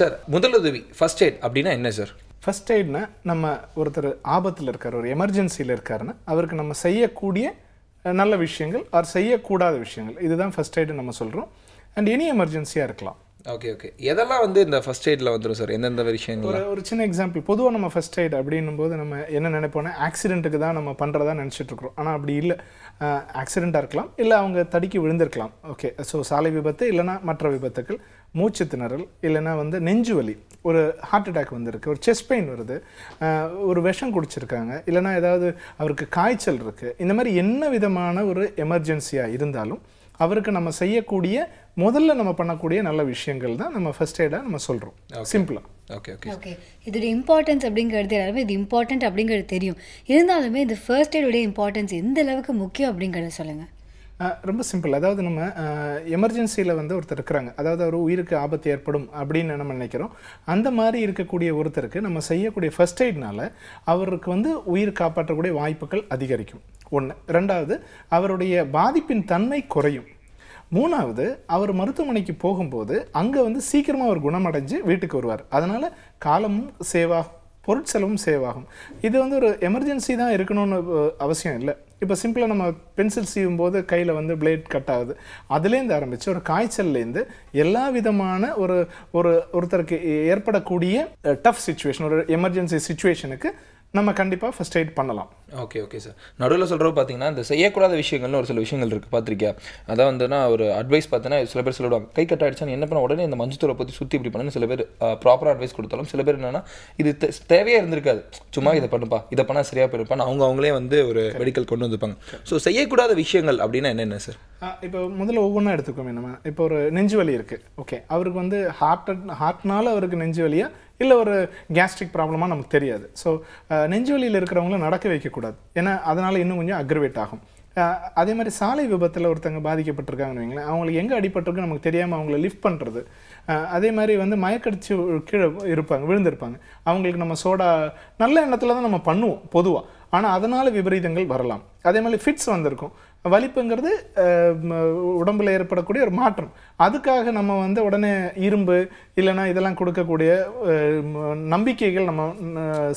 [SPEAKER 2] சார், முதல் உதவி ஃபர்ஸ்ட் எய்ட் அப்படின்னா என்ன சார்?
[SPEAKER 6] ஃபர்ஸ்ட் எய்ட்னா நம்ம ஒருத்தர் ஆபத்தில் இருக்கார், ஒரு எமர்ஜென்சியில் இருக்காருன்னா அவருக்கு நம்ம செய்யக்கூடிய நல்ல விஷயங்கள் ஆர் செய்யக்கூடாத விஷயங்கள், இதுதான் ஃபர்ஸ்ட் எய்டு நம்ம சொல்கிறோம். அண்ட் எனி எமர்ஜென்சியாக இருக்கலாம்.
[SPEAKER 2] ஓகே ஓகே, எதெல்லாம் வந்து இந்த ஃபர்ஸ்ட் எய்டில் வந்துடும் சார்? எந்தெந்த விஷயங்கள்?
[SPEAKER 6] ஒரு சின்ன எக்ஸாம்பிள். பொதுவாக நம்ம ஃபர்ஸ்ட் எய்ட் அப்படின்னும் போது நம்ம என்ன நினைப்போம்னா ஆக்சிடென்ட்டுக்கு தான் நம்ம பண்ணுறதா நினச்சிட்ருக்குறோம். ஆனால் அப்படி இல்லை. ஆக்சிடெண்ட்டாக இருக்கலாம், இல்லை அவங்க தடுக்கி விழுந்திருக்கலாம். ஓகே, ஸோ சாலை விபத்து இல்லைனா மற்ற விபத்துக்கள், மூச்சு திணறல், இல்லைனா வந்து நெஞ்சு வலி, ஒரு ஹார்ட் அட்டாக் வந்திருக்கு, ஒரு செஸ்ட் பெயின் வருது, ஒரு விஷம் குடிச்சிருக்காங்க, இல்லைனா ஏதாவது அவருக்கு காய்ச்சல் இருக்குது. இந்த மாதிரி என்ன விதமான ஒரு எமர்ஜென்சியாக இருந்தாலும் அவருக்கு நம்ம செய்யக்கூடிய முதல்ல நம்ம பண்ணக்கூடிய நல்ல விஷயங்கள் தான் நம்ம ஃபர்ஸ்ட் எய்டாக நம்ம சொல்கிறோம். சிம்பிளாக.
[SPEAKER 2] ஓகே ஓகே
[SPEAKER 1] ஓகே, இதோட இம்பார்ட்டன்ஸ் அப்படிங்கிறது எல்லாருமே இது இம்பார்ட்டன்ட் அப்படிங்கிறது தெரியும். இருந்தாலுமே இந்த ஃபர்ஸ்ட் எய்டோடைய இம்பார்ட்டன்ஸ் எந்த அளவுக்கு முக்கியம் அப்படிங்கிறத சொல்லுங்கள்.
[SPEAKER 6] ரொம்ப சிம்பிள். அதாவது நம்ம எமர்ஜென்சியில் வந்து ஒருத்தர் இருக்கிறாங்க, அதாவது அவர் உயிருக்கு ஆபத்து ஏற்படும் அப்படின்னு நம்ம நினைக்கிறோம். அந்த மாதிரி இருக்கக்கூடிய ஒருத்தருக்கு நம்ம செய்யக்கூடிய ஃபர்ஸ்ட் எய்ட்னால அவருக்கு வந்து உயிர் காப்பாற்றக்கூடிய வாய்ப்புகள் அதிகரிக்கும். 1. 2வது, அவருடைய பாதிப்பின் தன்மை குறையும். 3வது, அவர் மருத்துவமனைக்கு போகும்போது அங்கே வந்து சீக்கிரமாக அவர் குணமடைஞ்சு வீட்டுக்கு வருவார். அதனால் காலமும் சேவாகும், பொருட்செலவும் சேவாகும். இது வந்து ஒரு எமர்ஜென்சி தான் இருக்கணும்னு அவசியம் இல்லை. இப்போ சிம்பிளாக நம்ம பென்சில் சீவும் போது கையில் வந்து பிளேட் கட் ஆகுது. அதுலேருந்து ஆரம்பித்து ஒரு காய்ச்சல்லேருந்து எல்லா விதமான ஒருத்தருக்கு ஏற்படக்கூடிய டஃப் சிச்சுவேஷன், ஒரு எமர்ஜென்சி சிச்சுவேஷனுக்கு நம்ம கண்டிப்பாக ஃபர்ஸ்ட் எய்ட் பண்ணலாம்.
[SPEAKER 2] Okay okay sir. நடுவில் சொல்கிறப்ப பார்த்தீங்கன்னா இந்த செய்யக்கூடாத விஷயங்கள்னு ஒரு சில விஷயங்கள் இருக்குது, பார்த்துருக்கியா? அதான் வந்துன்னா ஒரு அட்வைஸ் பார்த்தீங்கன்னா சில பேர் சொல்லிவிடுவாங்க, கை கட் ஆகிடுச்சான்னு என்ன பண்ண உடனே இந்த மஞ்சத்தூரை பற்றி சுற்றி இப்படி பண்ணு. சில பேர் ப்ராப்பராக அட்வைஸ் கொடுத்தாலும் சில பேர் என்னென்னா இது தேவையாக இருந்திருக்காது, சும்மா இதை பண்ணுப்பா, இதை பண்ணால் சரியாக போயிருப்பான்னு அவங்களே வந்து ஒரு மெடிக்கல் கொண்டு வந்துருப்பாங்க. ஸோ செய்யக்கூடாத விஷயங்கள் அப்படின்னா என்னென்ன சார்?
[SPEAKER 6] இப்போ முதல்ல ஒவ்வொன்றா எடுத்துக்கோமே. நம்ம இப்போ ஒரு நெஞ்சு வலி இருக்குது. ஓகே, அவருக்கு வந்து ஹார்ட்னால அவருக்கு நெஞ்சு வலியா இல்லை ஒரு கேஸ்ட்ரிக் ப்ராப்ளமாக நமக்கு தெரியாது. ஸோ நெஞ்சு வலியில் இருக்கிறவங்கள நடக்க வைக்கக்கூடாது, ஏன்னா அதனால் இன்னும் கொஞ்சம் அக்ரவேட் ஆகும். அதே மாதிரி சாலை விபத்தில் ஒருத்தங்க பாதிக்கப்பட்டிருக்காங்கன்னு வைங்களேன், அவங்களுக்கு எங்கே அடிபட்டிருக்கு நமக்கு தெரியாமல் அவங்கள லிஃப்ட் பண்ணுறது. அதே மாதிரி வந்து மயக்கடிச்சு கீழே விழுந்திருப்பாங்க, அவங்களுக்கு நம்ம சோடா நல்ல எண்ணத்தில் தான் நம்ம பண்ணுவோம் பொதுவாக, ஆனால் அதனால் விபரீதங்கள் வரலாம். அதே மாதிரி ஃபிட்ஸ் வந்திருக்கும். வலிப்புங்கிறது உடம்பில் ஏற்படக்கூடிய ஒரு மாற்றம். அதுக்காக நம்ம வந்து உடனே இரும்பு இல்லைன்னா இதெல்லாம் கொடுக்கக்கூடிய நம்பிக்கைகள் நம்ம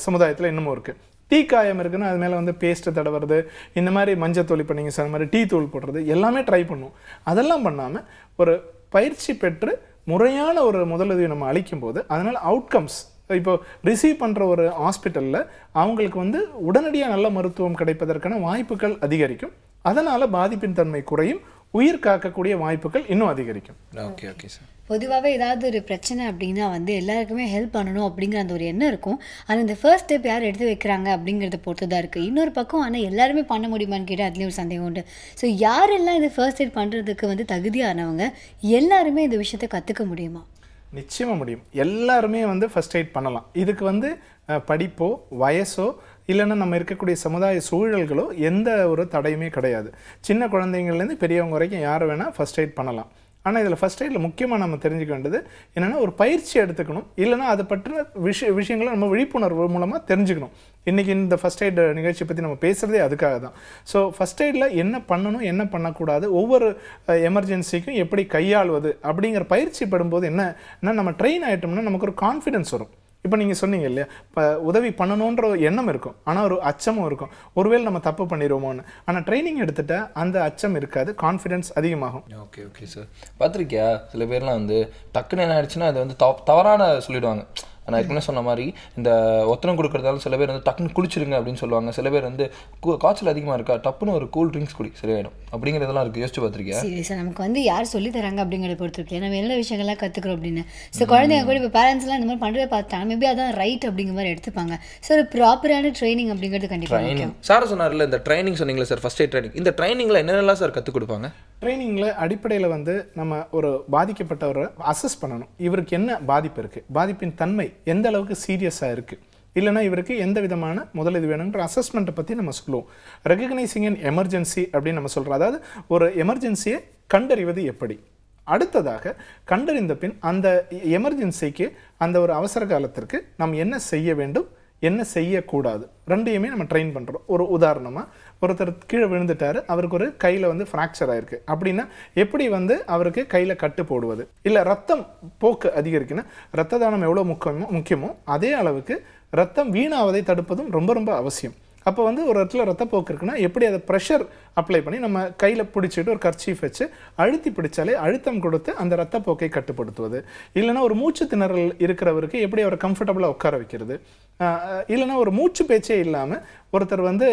[SPEAKER 6] சமுதாயத்தில் இன்னமும் இருக்குது. தீக்காயம் இருக்குன்னா அது மேலே வந்து பேஸ்ட்டை தடவுறது, இந்த மாதிரி மஞ்சத்தூள், இப்போ நீங்கள் சொன்ன மாதிரி டீ தூள் போடுறது எல்லாமே ட்ரை பண்ணுவோம். அதெல்லாம் பண்ணாமல் ஒரு பயிற்சி பெற்று முறையான ஒரு முதலுதவி நம்ம அளிக்கும் போது அதனால் அவுட்கம்ஸ் இப்போ ரிசீவ் பண்ணுற ஒரு ஹாஸ்பிட்டலில் அவங்களுக்கு வந்து உடனடியாக நல்ல மருத்துவம் கிடைப்பதற்கான வாய்ப்புகள் அதிகரிக்கும். அதனால் பாதிப்பின் தன்மை குறையும், உயிர் காக்கக்கூடிய வாய்ப்புகள் இன்னும் அதிகரிக்கும்.
[SPEAKER 2] Okay okay sir.
[SPEAKER 1] பொதுவாகவே ஏதாவது ஒரு பிரச்சனை அப்படின்னா வந்து எல்லாருக்குமே ஹெல்ப் பண்ணணும் அப்படிங்கிற அந்த ஒரு எண்ணம் இருக்கும். ஆனால் இந்த ஃபர்ஸ்ட் ஸ்டெப் யார் எடுத்து வைக்கிறாங்க அப்படிங்கிறத பொறுத்து தான் இருக்குது. இன்னொரு பக்கம் ஆனால் எல்லாருமே பண்ண முடியுமான்னு கேட்டால் அதுலேயும் ஒரு சந்தேகம் உண்டு. ஸோ யாரெல்லாம் இந்த ஃபர்ஸ்ட் எய்ட் பண்ணுறதுக்கு வந்து தகுதியானவங்க, எல்லாருமே இந்த விஷயத்தை கற்றுக்க முடியுமா?
[SPEAKER 6] நிச்சயமாக முடியும். எல்லாருமே வந்து ஃபர்ஸ்ட் எய்ட் பண்ணலாம். இதுக்கு வந்து படிப்போ வயசோ இல்லைன்னா நம்ம இருக்கக்கூடிய சமுதாய சூழல்களோ எந்த ஒரு தடையுமே கிடையாது. சின்ன குழந்தைங்கள்லேருந்து பெரியவங்க வரைக்கும் யார் வேணால் ஃபர்ஸ்ட் எய்ட் பண்ணலாம். ஆனால் இதில் ஃபர்ஸ்ட் எய்டில் முக்கியமாக நம்ம தெரிஞ்சுக்க வேண்டியது என்னென்னா ஒரு பயிற்சி எடுத்துக்கணும், இல்லைனா அதை பற்றின விஷயங்களை நம்ம விழிப்புணர்வு மூலமாக தெரிஞ்சுக்கணும். இன்றைக்கி இந்த ஃபர்ஸ்ட் எய்ட் நிகழ்ச்சியை பற்றி நம்ம பேசுகிறதே அதுக்காக தான். ஸோ ஃபர்ஸ்ட் எய்டில் என்ன பண்ணணும் என்ன பண்ணக்கூடாது, ஒவ்வொரு எமர்ஜென்சிக்கும் எப்படி கையாள்வது அப்படிங்கிற பயிற்சி படும்போது என்ன நம்ம ட்ரெயின் ஆகிட்டோம்னா நமக்கு ஒரு கான்ஃபிடென்ஸ் வரும். இப்போ நீங்கள் சொன்னீங்க இல்லையா, இப்போ உதவி பண்ணணுன்ற எண்ணம் இருக்கும், ஆனால் ஒரு அச்சமும் இருக்கும், ஒருவேளை நம்ம தப்பு பண்ணிடுவோமோன்னு. ஆனால் ட்ரைனிங் எடுத்துட்டா அந்த அச்சம் இருக்காது, கான்ஃபிடென்ஸ் அதிகமாகும்.
[SPEAKER 2] Okay okay sir. பார்த்துருக்கியா சில பேர்லாம் வந்து டக்குன்னு என்ன ஆயிடுச்சுன்னா அது வந்து தவறான சொல்லிடுவாங்க. நான் ஏற்கனவே சொன்ன மாதிரி இந்த ஒத்தனம் கொடுக்குறதால சில பேர் வந்து டக்குன்னு குளிச்சிருங்க அப்படின்னு சொல்லுவாங்க. சில பேர் வந்து காய்ச்சல் அதிகமாக இருக்கா, டப்புன்னு ஒரு கூல் ட்ரிங்க்ஸ் குடி சரியாயிடும் அப்படிங்கிறதெல்லாம் இருக்குது. யோசிச்சு பார்த்துருக்கேன்.
[SPEAKER 1] சரி சார், நமக்கு வந்து யார் சொல்லி தராங்க அப்படிங்கிறத பொறுத்திருக்கு. நம்ம என்ன விஷயங்கள்லாம் கற்றுக்குறோம் அப்படின்னு. ஸோ குழந்தைங்க கூட இப்போ பேரண்ட்ஸ்லாம் இந்த மாதிரி பண்ணுறதை பார்த்தாங்க, மேபி அதான் ரைட் அப்படிங்கிற மாதிரி எடுத்துப்பாங்க. ஸோ ஒரு ப்ராப்பரான ட்ரைனிங் அப்படிங்கிறது கண்டிப்பாக
[SPEAKER 2] ட்ரைனிங். சார் சொன்னார்ல இந்த ட்ரைனிங் சொன்னீங்களா சார், ஃபர்ஸ்ட் எய்ட் ட்ரைனிங். இந்த ட்ரைனிங்கில் என்னென்னலாம் சார் கற்றுக் கொடுப்பாங்க?
[SPEAKER 6] ட்ரைனிங்கில் அடிப்படையில் வந்து நம்ம ஒரு பாதிக்கப்பட்டவரை அசஸ் பண்ணணும். இவருக்கு என்ன பாதிப்பு இருக்குது, பாதிப்பின் தன்மை எந்த அளவுக்கு சீரியஸாக இருக்குது, இல்லைனா இவருக்கு எந்த விதமான முதலுதவி வேணுங்கிற அசஸ்மெண்ட்டை பற்றி நம்ம சொல்லுவோம். ரெகக்னைசிங் அன் எமர்ஜென்சி அப்படின்னு நம்ம சொல்கிறோம். அதாவது ஒரு எமர்ஜென்சியை கண்டறிவது எப்படி. அடுத்ததாக கண்டறிந்த பின் அந்த எமர்ஜென்சிக்கு அந்த ஒரு அவசர காலத்திற்கு நாம் என்ன செய்ய வேண்டும் என்ன செய்யக்கூடாது ரெண்டையுமே நம்ம ட்ரெயின் பண்ணுறோம். ஒரு உதாரணமாக ஒருத்தர் கீழே விழுந்துட்டாரு, அவருக்கு ஒரு கையில் வந்து ஃப்ராக்சர் ஆயிருக்கு அப்படின்னா எப்படி வந்து அவருக்கு கையில் கட்டு போடுவது, இல்லை ரத்தம் போக்கு அதிகரிக்குன்னா ரத்த தானம் எவ்வளோ முக்கியமோ அதே அளவுக்கு ரத்தம் வீணாவதை தடுப்பதும் ரொம்ப ரொம்ப அவசியம். அப்போ வந்து ஒரு இடத்துல ரத்தப்போக்கு இருக்குன்னா எப்படி அதை ப்ரெஷர் அப்ளை பண்ணி நம்ம கையில் பிடிச்சிட்டு ஒரு கர்ச்சீஃப் வச்சு அழுத்தி பிடிச்சாலே அழுத்தம் கொடுத்து அந்த ரத்தப்போக்கை கட்டுப்படுத்துவது. இல்லைனா ஒரு மூச்சு திணறல் இருக்கிறவருக்கு எப்படி அவரை கம்ஃபர்டபுளாக உட்கார வைக்கிறது. இல்லைனா ஒரு மூச்சு பேச்சே இல்லாமல் ஒருத்தர் வந்து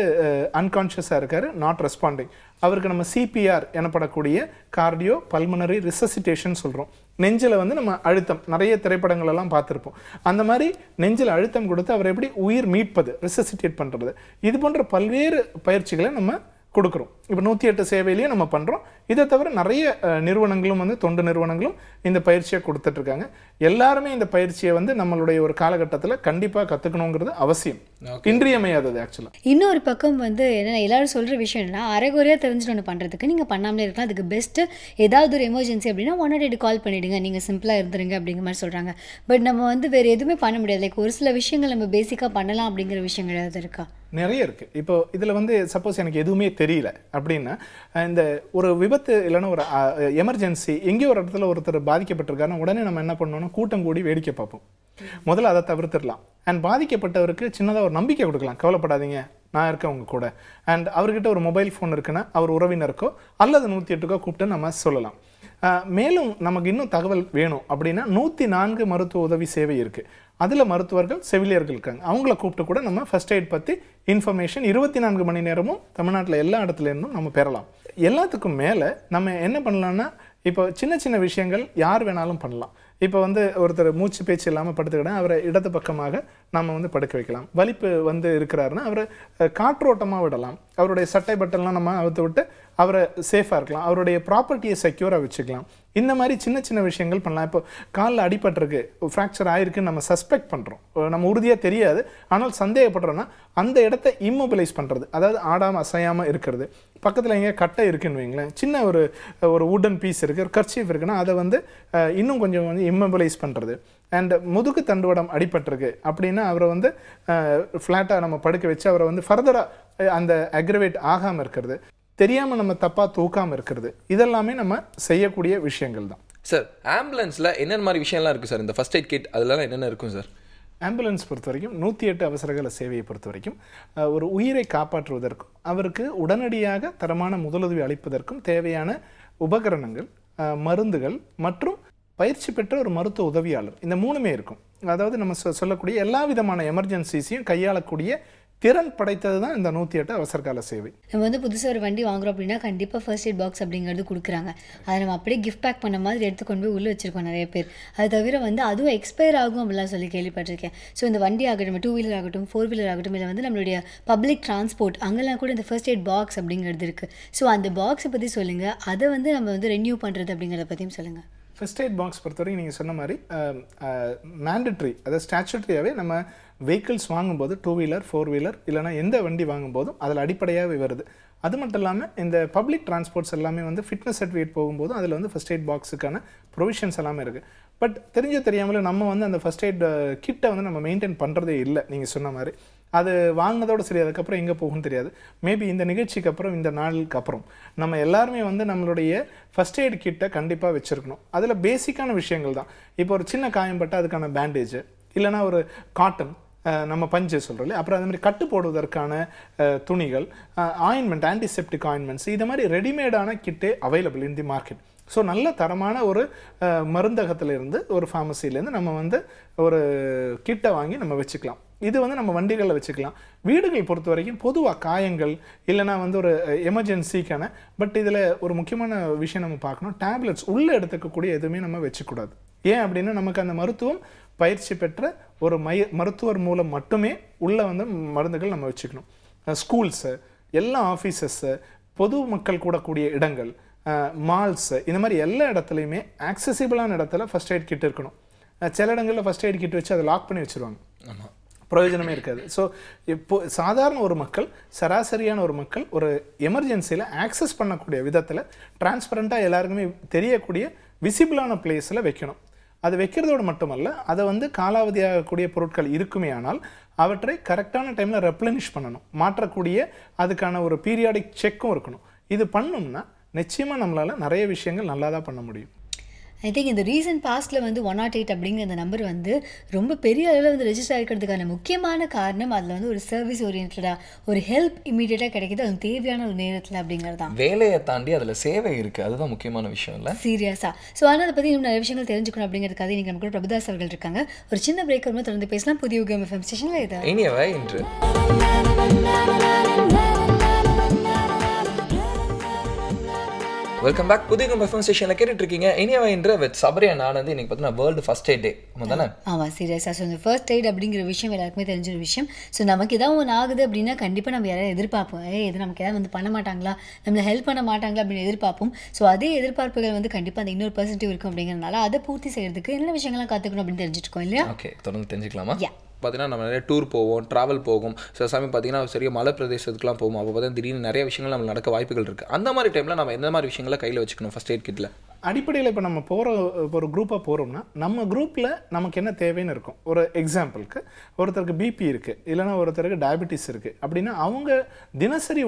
[SPEAKER 6] அன்கான்ஷியஸாக இருக்கார், நாட் ரெஸ்பாண்டிங், அவருக்கு நம்ம சிபிஆர் எனப்படக்கூடிய கார்டியோ பல்மனரி ரிசசிட்டேஷன் சொல்கிறோம். நெஞ்சில் வந்து நம்ம அழுத்தம் நிறைய திரைப்படங்கள் எல்லாம் பார்த்துருப்போம். அந்த மாதிரி நெஞ்சில் அழுத்தம் கொடுத்து அவர் எப்படி உயிர் மீட்பது, ரிசசிட்டேட் பண்ணுறது, இது போன்ற பல்வேறு பயிற்சிகளை நம்ம கொடுக்குறோம். இப்போ 108 சேவையிலையும் நம்ம பண்ணுறோம். இதை தவிர நிறைய நிறுவனங்களும் வந்து தொண்டு நிறுவனங்களும் இந்த பயிற்சியை கொடுத்துட்ருக்காங்க. எல்லாருமே இந்த பயிற்சியை வந்து நம்மளுடைய ஒரு காலகட்டத்தில் கண்டிப்பாக கற்றுக்கணுங்கிறது அவசியம், இன்றியமையாதது. ஆக்சுவலாக
[SPEAKER 1] இன்னொரு பக்கம் வந்து என்னென்ன எல்லாரும் சொல்கிற விஷயம் என்னன்னா, அரைகுறையாக தெரிஞ்சுட்டு ஒன்று பண்ணுறதுக்கு நீங்கள் பண்ணாமலே இருக்கலாம். அதுக்கு பெஸ்ட்டு ஏதாவது ஒரு எமர்ஜென்சி அப்படின்னா 108 கால் பண்ணிவிடுங்க, நீங்கள் சிம்பிளாக இருந்துருங்க அப்படிங்கிற மாதிரி சொல்கிறாங்க. பட் நம்ம வந்து வேறு எதுவுமே பண்ண முடியாது. லைக் ஒரு சில விஷயங்கள் நம்ம பேசிக்காக பண்ணலாம் அப்படிங்கிற விஷயங்கள் ஏதாவது இருக்கா?
[SPEAKER 6] நிறைய இருக்குது. இப்போ இதில் வந்து சப்போஸ் எனக்கு எதுவுமே தெரியல அப்படின்னா, இந்த ஒரு விபத்து இல்லைன்னா ஒரு எமர்ஜென்சி எங்கேயோ ஒரு இடத்துல ஒருத்தர் பாதிக்கப்பட்டிருக்காருன்னா உடனே நம்ம என்ன பண்ணோம்னா கூட்டம் கூடி வேடிக்கை பார்ப்போம். முதல்ல அதை தவிர்த்துடலாம். அண்ட் பாதிக்கப்பட்டவருக்கு சின்னதாக ஒரு நம்பிக்கை கொடுக்கலாம், கவலைப்படாதீங்க நான் இருக்கேன் உங்க கூட. அண்ட் அவர்கிட்ட ஒரு மொபைல் ஃபோன் இருக்குன்னா அவர் உறவினருக்கோ அல்லது 108க்கோ கூப்பிட்டு நம்ம சொல்லலாம். மேலும் நமக்கு இன்னும் தகவல் வேணும் அப்படின்னா 104 மருத்துவ உதவி சேவை இருக்குது. அதில் மருத்துவர்கள் செவிலியர்கள் இருக்காங்க, அவங்கள கூப்பிட்டு கூட நம்ம ஃபர்ஸ்ட் எய்ட் பற்றி இன்ஃபர்மேஷன் 24 மணி நேரமும் தமிழ்நாட்டில் எல்லா இடத்துல இருந்தும் நம்ம பெறலாம். எல்லாத்துக்கும் மேலே நம்ம என்ன பண்ணலான்னா, இப்போ சின்ன சின்ன விஷயங்கள் யார் வேணாலும் பண்ணலாம். இப்போ வந்து ஒருத்தர் மூச்சு பேச்சு இல்லாமல் படுத்துக்கிட்டா அவரை இடது பக்கமாக நம்ம வந்து படுக்க வைக்கலாம். வலிப்பு வந்து இருக்கிறாருன்னா அவரை காற்றோட்டமாக விடலாம். அவருடைய சட்டை பட்டெல்லாம் நம்ம அவுத்து விட்டு அவரை சேஃபாக இருக்கலாம். அவருடைய ப்ராப்பர்ட்டியை செக்யூராக வச்சுக்கலாம். இந்த மாதிரி சின்ன சின்ன விஷயங்கள் பண்ணலாம். இப்போ காலில் அடிபட்டிருக்கு, ஃப்ராக்சர் ஆகிருக்குன்னு நம்ம சஸ்பெக்ட் பண்ணுறோம், நம்ம உறுதியாக தெரியாது, ஆனால் சந்தேகப்படுறோன்னா அந்த இடத்த இம்மொபிலைஸ் பண்ணுறது, அதாவது ஆடாமல் அசையாமல் இருக்கிறது. பக்கத்தில் எங்கேயா கட்டை இருக்குன்னு வைங்களேன், சின்ன ஒரு வுடன் பீஸ் இருக்குது, ஒரு கர்ச்சீஃப் இருக்குன்னா அதை வந்து இன்னும் கொஞ்சம் வந்து இம்மொபிலைஸ் பண்ணுறது. அண்ட் முதுகு தண்டுவடம் அடிபட்டிருக்கு அப்படின்னா அவரை வந்து ஃப்ளாட்டாக நம்ம படுக்க வச்சு அவரை வந்து ஃபர்தராக அந்த அக்ரவேட் ஆகாமல் இருக்கிறது, தெரியாமல் நம்ம தப்பாக தூக்காமல் இருக்கிறது, இதெல்லாமே நம்ம செய்யக்கூடிய விஷயங்கள் தான்.
[SPEAKER 2] சார் ஆம்புலன்ஸில் என்னென்ன மாதிரி விஷயம்லாம் இருக்குது சார்? இந்த ஃபர்ஸ்ட் எய்ட் கிட் அதெல்லாம் என்னென்ன இருக்கும் சார்?
[SPEAKER 6] ஆம்புலன்ஸ் பொறுத்த வரைக்கும் 108 அவசரகால சேவையை பொறுத்த வரைக்கும் ஒரு உயிரை காப்பாற்றுவதற்கும் அவருக்கு உடனடியாக தரமான முதலுதவி அளிப்பதற்கும் தேவையான உபகரணங்கள், மருந்துகள் மற்றும் பயிற்சி பெற்ற ஒரு மருத்துவ உதவியாளர், இந்த 3மே இருக்கும். அதாவது நம்ம சொல்லக்கூடிய எல்லா விதமான எமர்ஜென்சிஸையும் கையாளக்கூடிய திறன் படைத்தது தான் இந்த 108 அவசரகால சேவை.
[SPEAKER 1] நம்ம வந்து புதுசாக ஒரு வண்டி வாங்குறோம் அப்படின்னா கண்டிப்பாக ஃபர்ஸ்ட் எய்ட் பாக்ஸ் அப்படிங்கிறது கொடுக்குறாங்க. அதை நம்ம அப்படியே கிஃப்ட் பேக் பண்ண மாதிரி எடுத்துக்கொண்டு போய் உள்ளே வச்சிருக்கோம் நிறைய பேர். அது தவிர வந்து அதுவும் எக்ஸ்பயர் ஆகும் அப்படிலாம் சொல்லி கேள்விப்பட்டிருக்கேன். ஸோ இந்த வண்டி ஆகட்டும், 2 வீலர் ஆகட்டும், 4 வீலர் ஆகட்டும், இல்லை வந்து நம்மளுடைய பப்ளிக் டிரான்ஸ்போர்ட் அங்கெல்லாம் கூட இந்த ஃபர்ஸ்ட் எய்ட் பாக்ஸ் அப்படிங்கிறது இருக்குது. ஸோ அந்த பாக்ஸை பற்றி சொல்லுங்கள், அதை வந்து நம்ம வந்து ரெனியூ பண்ணுறது அப்படிங்கிறத பற்றியும் சொல்லுங்கள்.
[SPEAKER 6] ஃபர்ஸ்ட் எய்ட் பாக்ஸ் பொறுத்தவரைக்கும் நீங்கள் சொன்ன மாதிரி மேண்டட்ரி, அதாவது ஸ்டாச்சுட்டரியாகவே நம்ம வெஹிக்கிள்ஸ் வாங்கும்போது 2 வீலர் 4 வீலர் இல்லைனா எந்த வண்டி வாங்கும்போதும் அதில் அடிப்படையாகவே வருது. அது மட்டும் இல்லாமல் இந்த பப்ளிக் டிரான்ஸ்போர்ட்ஸ் எல்லாமே வந்து ஃபிட்னஸ் சர்டிஃபிகேட் போகும்போது அதில் வந்து ஃபர்ஸ்ட் எய்ட் பாக்ஸுக்கான ப்ரொவிஷன்ஸ் எல்லாமே இருக்குது. பட் தெரியாமலே நம்ம வந்து அந்த ஃபர்ஸ்ட் எய்ட் கிட்டை வந்து நம்ம மெயின்டைன் பண்ணுறதே இல்லை. நீங்கள் சொன்ன மாதிரி அது வாங்கினதோடு சரி, அதுக்கப்புறம் எங்கே போகும்னு தெரியாது. மேபி இந்த நிகழ்ச்சிக்கு அப்புறம், இந்த நாளுக்கு அப்புறம் நம்ம எல்லாருமே வந்து நம்மளுடைய ஃபர்ஸ்ட் எய்ட் கிட்டை கண்டிப்பாக வச்சுருக்கணும். அதில் பேசிக்கான விஷயங்கள் தான். இப்போ ஒரு சின்ன காயம் பட்டால் அதுக்கான பேண்டேஜ், இல்லைனா ஒரு காட்டன் நம்ம பஞ்சு சொல்கிறோம் இல்லையா, அப்புறம் அது மாதிரி கட்டு போடுவதற்கான துணிகள், ஆயின்மெண்ட், ஆன்டிசெப்டிக் ஆயின்மெண்ட்ஸ், இது மாதிரி ரெடிமேடான கிட்டே available in the market. So நல்ல தரமான ஒரு மருந்தகத்திலேருந்து, ஒரு ஃபார்மசிலேருந்து நம்ம வந்து ஒரு கிட்டை வாங்கி நம்ம வச்சுக்கலாம். இது வந்து நம்ம வண்டிகளில் வச்சுக்கலாம். வீடுகள் பொறுத்த வரைக்கும் பொதுவாக காயங்கள் இல்லைனா வந்து ஒரு எமர்ஜென்சிக்கான, பட் இதில் ஒரு முக்கியமான விஷயம் நம்ம பார்க்கணும், டேப்லெட்ஸ் உள்ளே எடுத்துக்கக்கூடிய எதுவுமே நம்ம வச்சுக்கூடாது. ஏன் அப்படின்னா நமக்கு அந்த மருத்துவம் பயிற்சி பெற்ற ஒரு மருத்துவர் மூலம் மட்டுமே உள்ளே வந்து மருந்துகள் நம்ம வச்சுக்கணும். ஸ்கூல்ஸு, எல்லா ஆஃபீஸஸ்ஸு, பொது மக்கள் கூடக்கூடிய இடங்கள், மால்ஸு, இந்த மாதிரி எல்லா இடத்துலையுமே ஆக்சசிபிளான இடத்துல ஃபர்ஸ்ட் எய்ட் கிட் இருக்கணும். சில இடங்களில் ஃபர்ஸ்ட் எய்ட் கிட் வச்சு அதை லாக் பண்ணி வச்சுருவாங்க, பிரயோஜனமே இருக்காது. ஸோ இப்போ சாதாரண ஒரு மக்கள், சராசரியான ஒரு மக்கள் ஒரு எமர்ஜென்சியில் ஆக்சஸ் பண்ணக்கூடிய விதத்தில் டிரான்ஸ்பரண்ட்டாக எல்லாருக்குமே தெரியக்கூடிய விசிபிளான பிளேஸில் வைக்கணும். அது வைக்கிறதோடு மட்டுமல்ல, அதை வந்து காலாவதியாகக்கூடிய பொருட்கள் இருக்குமே ஆனால் அவற்றை கரெக்டான டைமில் ரெப்ளனிஷ் பண்ணணும், மாற்றக்கூடிய அதுக்கான ஒரு பீரியாடிக் செக்கும் இருக்கணும். இது பண்ணோம்னா நிச்சயமாக நம்மளால் நிறைய விஷயங்கள் நல்லா தான் பண்ண முடியும்.
[SPEAKER 1] ஐ திங்க் இந்த ரீசன்ட் பாஸ்ட்டில் வந்து 108 அப்படிங்கிற அந்த நம்பர் வந்து ரொம்ப பெரிய அளவில் வந்து ரெஜிஸ்டர் ஆகிக்கிறதுக்கான முக்கியமான காரணம் அதில் வந்து ஒரு சர்வீஸ் ஓரியன்டாக ஒரு ஹெல்ப் இமீடியட்டாக கிடைக்கிது, அது தேவையான ஒரு நேரத்தில் அப்படிங்கிறது தான்.
[SPEAKER 2] வேலையை தாண்டி அதில் சேவை இருக்குது, அதுதான் முக்கியமான விஷயம் இல்லை,
[SPEAKER 1] சீரியஸாக. ஸோ ஆனால் அதை பற்றி இன்னும் நிறைய விஷயங்கள் தெரிஞ்சுக்கணும் அப்படிங்கிறதுக்காக நீங்கள் நம்ம கூட பிரபுதாஸ் அவர்கள் இருக்காங்க. ஒரு சின்ன பிரேக் வரும்போது தொடர்ந்து பேசலாம். புதிய யுகம் எஃப்எம் ஸ்டேஷனில் இது
[SPEAKER 2] இனியவை இன்று. Welcome back. புதிய எஃப்எம் ஸ்டேஷனில் கேட்டுட்டு இருக்கீங்க இனியவை இன்று வித் சபரி அண்ட் ஆனந்த். இன்னைக்கு பார்த்தீங்கன்னா வேர்ல்டு ஃபர்ஸ்ட் எய்ட் டே தானே?
[SPEAKER 1] ஆமாம், சீரியஸாக. ஸோ இந்த ஃபர்ஸ்ட் எய்ட் அப்படிங்கிற விஷயம் எல்லாருக்குமே தெரிஞ்ச ஒரு விஷயம். ஸோ நமக்கு ஏதாவது ஒன்று ஆகுது அப்படின்னா கண்டிப்பாக நம்ம யாராவது எதிர்பார்ப்போம், இது நமக்கு ஏதாவது வந்து பண்ண மாட்டாங்களா, நம்மளை ஹெல்ப் பண்ண மாட்டாங்களா அப்படின்னு எதிர்பார்ப்போம். ஸோ அதே எதிர்பார்ப்புகள் வந்து கண்டிப்பாக அந்த இன்னொரு % இருக்கும் அப்படிங்கிறதுனால அதை பூர்த்தி செய்யறதுக்கு என்ன விஷயங்கள்லாம் கற்றுக்கணும் அப்படின்னு தெரிஞ்சுட்டு இருக்கோம் இல்லையா?
[SPEAKER 2] ஓகே, தொடர்ந்து தெரிஞ்சுக்கலாமா? பார்த்தீங்கன்னா நம்ம நிறைய டூர் போவோம், ட்ராவல் போகும். சில சமயம் பார்த்தீங்கன்னா சரியா மலை பிரதேசத்துக்குலாம் போவோம். அப்போ பார்த்தா திடீர்னு நிறைய விஷயங்கள் நம்ம நடக்க வாய்ப்புகள் இருக்குது. அந்த மாதிரி டைமில் நம்ம எந்த மாதிரி விஷயங்களை கையில் வச்சுக்கணும் ஃபர்ஸ்ட் எய்ட் கிட்டில்?
[SPEAKER 6] அடிப்படையில் இப்போ நம்ம ஒரு குரூப்பாக போகிறோம்னா நம்ம குரூப்பில் நமக்கு என்ன தேவைன்னு இருக்கும். ஒரு எக்ஸாம்பிளுக்கு ஒருத்தருக்கு பிபி இருக்குது, இல்லைனா ஒருத்தருக்கு டயபெட்டிஸ் இருக்குது அப்படின்னா அவங்க தினசரி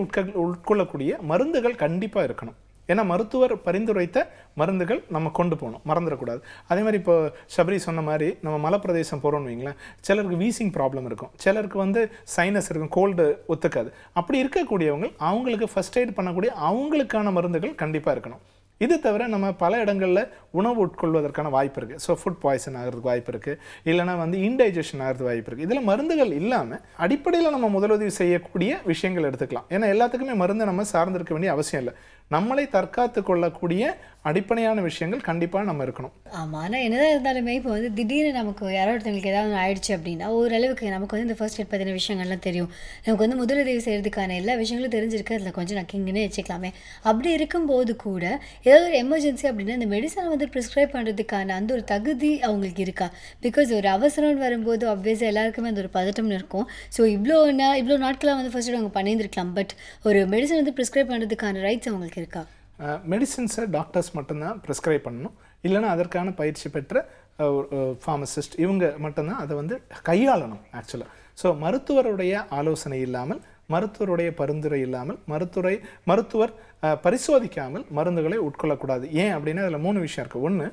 [SPEAKER 6] உட்கொள்ளக்கூடிய மருந்துகள் கண்டிப்பாக இருக்கணும். ஏன்னா மருத்துவர் பரிந்துரைத்த மருந்துகள் நம்ம கொண்டு போகணும், மறந்துடக்கூடாது. அதே மாதிரி இப்போ சபரி சொன்ன மாதிரி நம்ம மலைப்பிரதேசம் போகிறோம்னு வைங்களேன், சிலருக்கு வீசிங் ப்ராப்ளம் இருக்கும், சிலருக்கு வந்து சைனஸ் இருக்கும், கோல்டு ஒத்துக்காது. அப்படி இருக்கக்கூடியவங்க அவங்களுக்கு ஃபர்ஸ்ட் எய்ட் பண்ணக்கூடிய அவங்களுக்கான மருந்துகள் கண்டிப்பாக இருக்கணும். இது தவிர நம்ம பல இடங்களில் உணவு உட்கொள்வதற்கான வாய்ப்பு இருக்குது. ஸோ ஃபுட் பாய்சன் ஆகிறதுக்கு வாய்ப்பு இருக்குது, இல்லைனா வந்து இன்டைஜஷன் ஆகிறதுக்கு வாய்ப்பு இருக்குது. இதில் மருந்துகள் இல்லாமல் அடிப்படையில் நம்ம முதலுதவி செய்யக்கூடிய விஷயங்கள் எடுத்துக்கலாம். ஏன்னா எல்லாத்துக்குமே மருந்து நம்ம சார்ந்திருக்க வேண்டிய அவசியம் இல்லை. நம்மளை தற்காத்து கொள்ளக்கூடிய அடிப்படையான விஷயங்கள் கண்டிப்பாக நம்ம இருக்கணும்.
[SPEAKER 1] ஆமாம், ஆனால் என்னதான் இருந்தாலுமே இப்போ வந்து திடீர்னு நமக்கு யாராவது ஒருத்தவங்களுக்கு ஏதாவது ஆயிடுச்சு அப்படின்னா ஓரளவுக்கு நமக்கு வந்து இந்த ஃபர்ஸ்ட் எய்ட் பற்றின விஷயங்கள்லாம் தெரியும், நமக்கு வந்து முதலுதவி செய்கிறதுக்கான எல்லா விஷயங்களும் தெரிஞ்சிருக்கு, அதில் கொஞ்சம் நக்கிங்கன்னே வச்சுக்கலாமே. அப்படி இருக்கும்போது கூட ஏதாவது ஒரு எமர்ஜென்சி அப்படின்னா இந்த மெடிசனை வந்து ப்ரிஸ்கிரைப் பண்ணுறதுக்கான அந்த ஒரு தகுதி அவங்களுக்கு இருக்கா? பிகாஸ் ஒரு அவசரம்னு வரும்போது ஆப்வியஸாக எல்லாருக்குமே அந்த ஒரு பதட்டம்னு இருக்கும். ஸோ இவ்வளோ நாட்களாக வந்து ஃபர்ஸ்ட் எய்ட் அவங்க பண்ணியிருந்துருக்கலாம், பட் ஒரு மெடிசன் வந்து ப்ரிஸ்கிரைப் பண்ணுறதுக்கான ரைட்ஸ் அவங்களுக்கு இருக்கா?
[SPEAKER 6] மெடிசின்ஸை டாக்டர்ஸ் மட்டும்தான் ப்ரிஸ்கிரைப் பண்ணணும், இல்லைனா அதற்கான பயிற்சி பெற்ற ஃபார்மசிஸ்ட் இவங்க மட்டும்தான் அதை வந்து கையாளணும் ஆக்சுவலாக. ஸோ மருத்துவருடைய ஆலோசனை இல்லாமல், மருத்துவருடைய பரிந்துரை இல்லாமல், மருத்துவர் பரிசோதிக்காமல் மருந்துகளை உட்கொள்ளக்கூடாது. ஏன் அப்படின்னா அதில் 3 விஷயம் இருக்குது. ஒன்று,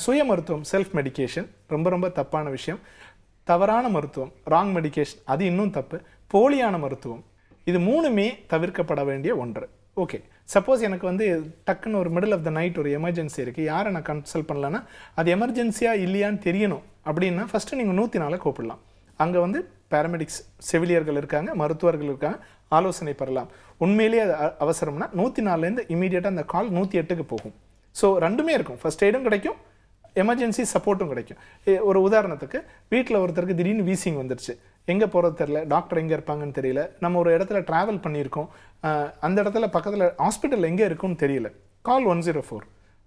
[SPEAKER 6] சுய மருத்துவம், செல்ஃப் மெடிக்கேஷன், ரொம்ப ரொம்ப தப்பான விஷயம். தவறான மருத்துவம், ராங் மெடிக்கேஷன், அது இன்னும் தப்பு. போலியான மருத்துவம், இது 3மே தவிர்க்கப்பட வேண்டிய ஒன்று. ஓகே, சப்போஸ் எனக்கு வந்து டக்குன்னு ஒரு மிடில் ஆஃப் த நைட் ஒரு எமர்ஜென்சி இருக்குது, யாரை நான் கன்சல்ட் பண்ணலன்னா அது எமர்ஜென்சியாக இல்லையான்னு தெரியணும் அப்படின்னா ஃபஸ்ட்டு நீங்கள் 104 கூப்பிடலாம். அங்கே வந்து பேராமெடிக்ஸ் செவிலியர்கள் இருக்காங்க, மருத்துவர்கள் இருக்காங்க, ஆலோசனை பெறலாம். உண்மையிலேயே அது அவசரம்னா 104லேருந்து இமீடியட்டாக அந்த கால் 108க்கு போகும். ஸோ ரெண்டுமே இருக்கும், ஃபர்ஸ்ட் எய்டும் கிடைக்கும், எமர்ஜென்சி சப்போர்ட்டும் கிடைக்கும். ஒரு உதாரணத்துக்கு வீட்டில் ஒருத்தருக்கு திடீர்னு வீசிங் வந்துருச்சு, எங்கே போகிறது தெரியல, டாக்டர் எங்கே இருப்பாங்கன்னு தெரியல, நம்ம ஒரு இடத்துல ட்ராவல் பண்ணியிருக்கோம், அந்த இடத்துல பக்கத்தில் ஹாஸ்பிட்டல் எங்கே இருக்குன்னு தெரியல, கால் 104.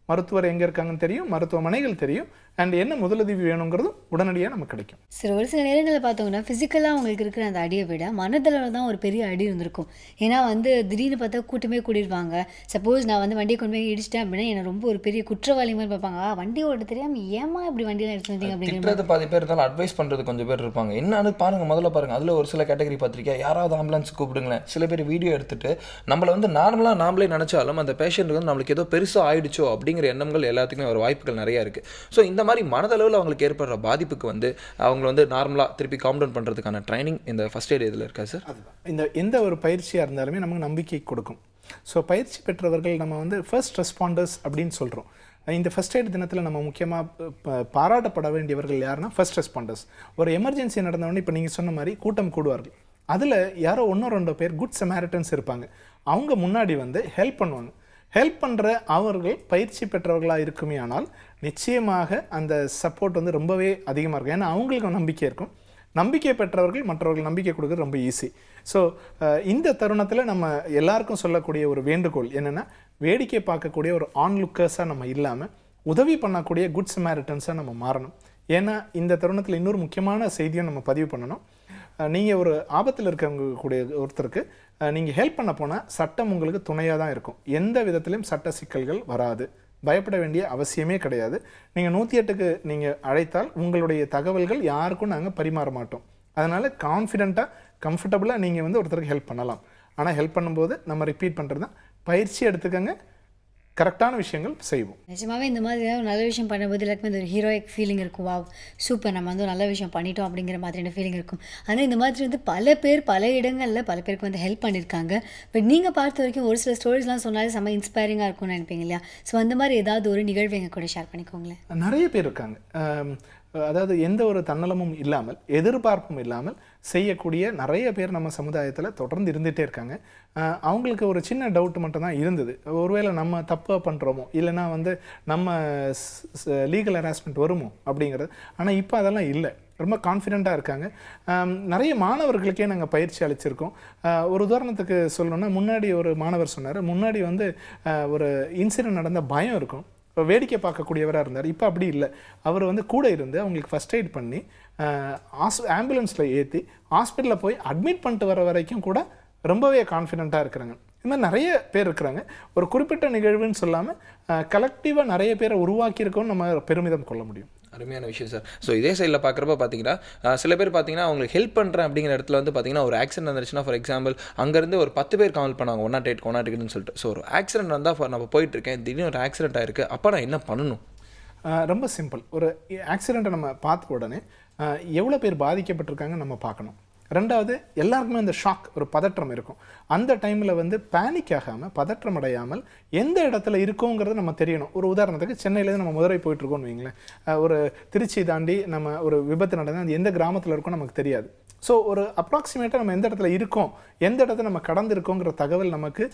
[SPEAKER 6] மருத்துவர் எங்கே இருக்காங்கன்னு தெரியும், மருத்துவமனைகள் தெரியும், அண்ட் என்ன முதலுதவி வேணுங்கிறதும் உடனடியாக நமக்கு கிடைக்கும்.
[SPEAKER 1] சரி, ஒரு சில நேரங்களில் பார்த்தோம்னா ஃபிசிக்கலாக அவங்களுக்கு இருக்கிற அந்த அடியை விட மனதளவில் தான் ஒரு பெரிய அடி இருந்திருக்கும். ஏன்னா வந்து திடீர்னு பார்த்தா கூட்டமே கூட்டிடுவாங்க. சப்போஸ் நான் வந்து வண்டியை கொண்டு போய் இடிச்சிட்டேன் அப்படின்னா என்னை ரொம்ப ஒரு பெரிய குற்றவாளி மாதிரி பார்ப்பாங்க. வண்டி ஓட்ட தெரியாமல் ஏமா இப்படி வண்டியெல்லாம் எடுத்து வந்தீங்க அப்படிங்கிறது
[SPEAKER 2] பாதி பேர் இருந்தாலும் அட்வைஸ் பண்ணுறது கொஞ்சம் பேர் இருப்பாங்க. என்னன்னு பாருங்கள், முதல்ல பாருங்கள். அதில் ஒரு சில கேட்டகரி பார்த்துருக்கேன், யாராவது ஆம்புலன்ஸ் கூப்பிடுங்களேன். சில பேர் வீடியோ எடுத்துட்டு நம்மளை வந்து நார்மலாக நாமளே நினச்சாலும் அந்த பேஷண்ட்டுக்கு வந்து நம்மளுக்கு ஏதோ பெருசாக ஆயிடுச்சோ அப்படிங்கிற எண்ணங்கள் எல்லாத்துக்குமே ஒரு வாய்ப்புகள் நிறையா இருக்குது. ஸோ இந்த மாதிரி மனதளவில் அவங்களுக்கு ஏற்படுற பாதிப்புக்கு வந்து அவங்க வந்து நார்மலாக திருப்பி காம் டவுன் பண்ணுறதுக்கான ட்ரைனிங் இந்த ஃபர்ஸ்ட் எய்ட் இதில் இருக்கா சார்?
[SPEAKER 6] அதுதான் எந்த ஒரு பயிற்சியாக இருந்தாலுமே நமக்கு நம்பிக்கை கொடுக்கும். ஸோ பயிற்சி பெற்றவர்கள் நம்ம வந்து ஃபர்ஸ்ட் ரெஸ்பாண்டர்ஸ் அப்படின்னு சொல்கிறோம். இந்த ஃபர்ஸ்ட் எய்ட் தினத்தில் நம்ம முக்கியமாக பாராட்டப்பட வேண்டியவர்கள் யாருன்னா ஃபர்ஸ்ட் ரெஸ்பாண்டர்ஸ். ஒரு எமர்ஜென்சி நடந்தவொடனே இப்போ நீங்கள் சொன்ன மாதிரி கூட்டம் கூடுவார்கள், அதில் யாரோ 1-2 பேர் குட் சமாரிட்டன்ஸ் இருப்பாங்க, அவங்க முன்னாடி வந்து ஹெல்ப் பண்ணுவாங்க. ஹெல்ப் பண்ணுற அவர்கள் பயிற்சி பெற்றவர்களாக இருக்குமே ஆனால் நிச்சயமாக அந்த சப்போர்ட் வந்து ரொம்பவே அதிகமாக இருக்கும். ஏன்னா அவங்களுக்கு நம்பிக்கை இருக்கும். நம்பிக்கை பெற்றவர்கள் மற்றவர்கள் நம்பிக்கை கொடுக்குறது ரொம்ப ஈஸி. ஸோ இந்த தருணத்தில் நம்ம எல்லாருக்கும் சொல்லக்கூடிய ஒரு வேண்டுகோள் என்னென்னா, வேடிக்கை பார்க்கக்கூடிய ஒரு ஆன்லுக்கர்ஸாக நம்ம இல்லாமல் உதவி பண்ணக்கூடிய குட் சமாரிட்டன்ஸாக நம்ம மாறணும். ஏன்னா இந்த தருணத்தில் இன்னொரு முக்கியமான செய்தியும் நம்ம பதிவு பண்ணணும். நீங்கள் ஒரு ஆபத்தில் இருக்கவங்க கூடிய ஒருத்தருக்கு நீங்கள் ஹெல்ப் பண்ண போனால் சட்டம் உங்களுக்கு துணையாக தான் இருக்கும். எந்த விதத்திலையும் சட்ட சிக்கல்கள் வராது, பயப்பட வேண்டிய அவசியமே கிடையாது. நீங்கள் 108க்கு நீங்கள் அழைத்தால் உங்களுடைய தகவல்கள் யாருக்கும் நாங்கள் பரிமாற மாட்டோம். அதனால் கான்ஃபிடென்ட்டாக கம்ஃபர்டபுளாக நீங்கள் வந்து ஒருத்தருக்கு ஹெல்ப் பண்ணலாம். ஆனால் ஹெல்ப் பண்ணும்போது நம்ம ரிப்பீட் பண்ணுறது தான், பயிற்சி எடுத்துக்கங்க, கரெக்டான விஷயங்கள் செய்வோம்.
[SPEAKER 1] நிஜமாவே இந்த மாதிரி ஒரு நல்ல விஷயம் பண்ணும்போது எல்லாருக்குமே இந்த ஒரு ஹீரோயிக் ஃபீலிங் இருக்கும். வா சூப்பர், நம்ம வந்து ஒரு நல்ல விஷயம் பண்ணிட்டோம் அப்படிங்கிற மாதிரியான ஃபீலிங் இருக்கும். ஆனால் இந்த மாதிரி வந்து பல பேர் பல இடங்களில் பல பேருக்கு வந்து ஹெல்ப் பண்ணியிருக்காங்க. பட் நீங்கள் பார்த்த வரைக்கும் ஒரு சில ஸ்டோரிஸ்லாம் சொன்னாலே செம்ம இன்ஸ்பைரிங்காக இருக்கும்னு நினைப்பீங்க இல்லையா? ஸோ அந்த மாதிரி ஏதாவது ஒரு நிகழ்வு எங்கள் கூட ஷேர் பண்ணிக்கோங்களேன்.
[SPEAKER 6] நிறைய பேர் இருக்காங்க. அதாவது எந்த ஒரு தன்னலமும் இல்லாமல் எதிர்பார்ப்பும் இல்லாமல் செய்யக்கூடிய நிறைய பேர் நம்ம சமுதாயத்தில் தொடர்ந்து இருந்துகிட்டே இருக்காங்க. அவங்களுக்கு ஒரு சின்ன டவுட் மட்டும் தான் இருந்தது, ஒருவேளை நம்ம தப்பாக பண்ணுறோமோ இல்லைனா வந்து நம்ம லீகல் ஹராஸ்மெண்ட் வருமோ அப்படிங்கிறது. ஆனால் இப்போ அதெல்லாம் இல்லை, ரொம்ப கான்ஃபிடெண்ட்டாக இருக்காங்க. நிறைய மாணவர்களுக்கே நாங்கள் பயிற்சி அளிச்சிருக்கோம். ஒரு உதாரணத்துக்கு சொல்லணும்னா, முன்னாடி ஒரு மாணவர் சொன்னார், முன்னாடி வந்து ஒரு இன்சிடென்ட் நடந்த பயம் இருக்கும், இப்போ வேடிக்கை பார்க்கக்கூடியவராக இருந்தார். இப்போ அப்படி இல்லை, அவர் வந்து கூட இருந்து அவங்களுக்கு ஃபர்ஸ்ட் எய்ட் பண்ணி ஆம்புலன்ஸில் ஏற்றி ஹாஸ்பிட்டலில் போய் அட்மிட் பண்ணிட்டு வர வரைக்கும் கூட ரொம்பவே கான்ஃபிடெண்ட்டாக இருக்கிறாங்க. இது மாதிரி நிறைய பேர் இருக்கிறாங்க. ஒரு குறிப்பிட்ட நிகழ்வுன்னு சொல்லாமல் கலெக்டிவாக நிறைய பேரை உருவாக்கியிருக்கோன்னு நம்ம பெருமிதம் கொள்ள முடியும்.
[SPEAKER 2] அருமையான விஷயம் சார். ஸோ இதே சைடில் பார்க்குறப்ப பார்த்தீங்கன்னா சில பேர் பார்த்தீங்கன்னா அவங்களுக்கு ஹெல்ப் பண்ணுறேன் அப்படிங்கிற இடத்துல வந்து பார்த்தீங்கன்னா ஒரு ஆக்சிடென்ட் வந்துருச்சுன்னா, ஃபார் எக்ஸாம்பிள் அங்கேருந்து ஒரு 10 பேர் கால் பண்ணாங்க 108 சொல்லிட்டு. ஸோ ஒரு ஆக்சிடென்ட் வந்தால் நம்ம போயிட்டுருக்கேன், திடீர்னு ஒரு ஆக்சிடென்ட் ஆயிருக்கு, அப்போ நான் என்ன பண்ணணும்?
[SPEAKER 6] ரொம்ப சிம்பிள். ஒரு ஆக்சிடெண்ட்டை நம்ம பார்த்த உடனே எவ்வளோ பேர் பாதிக்கப்பட்டிருக்காங்க நம்ம பார்க்கணும். ரெண்டாவது, எல்லாருக்குமே அந்த ஷாக், ஒரு பதற்றம் இருக்கும். அந்த டைமில் வந்து பேனிக் ஆகாமல், பதற்றம் அடையாமல் எந்த இடத்துல இருக்கோங்கிறது நம்ம தெரியணும். ஒரு உதாரணத்துக்கு சென்னையிலேருந்து நம்ம மதுரை போயிட்டுருக்கோம்னு வைங்களேன், ஒரு திருச்சி தாண்டி நம்ம ஒரு விபத்து நடந்தால் அது எந்த கிராமத்தில் இருக்கோம் நமக்கு தெரியாது. ஸோ ஒரு அப்ராக்சிமேட்டாக நம்ம எந்த இடத்துல இருக்கோம், எந்த இடத்துல நம்ம கடந்திருக்கோங்கிற தகவல் நமக்கு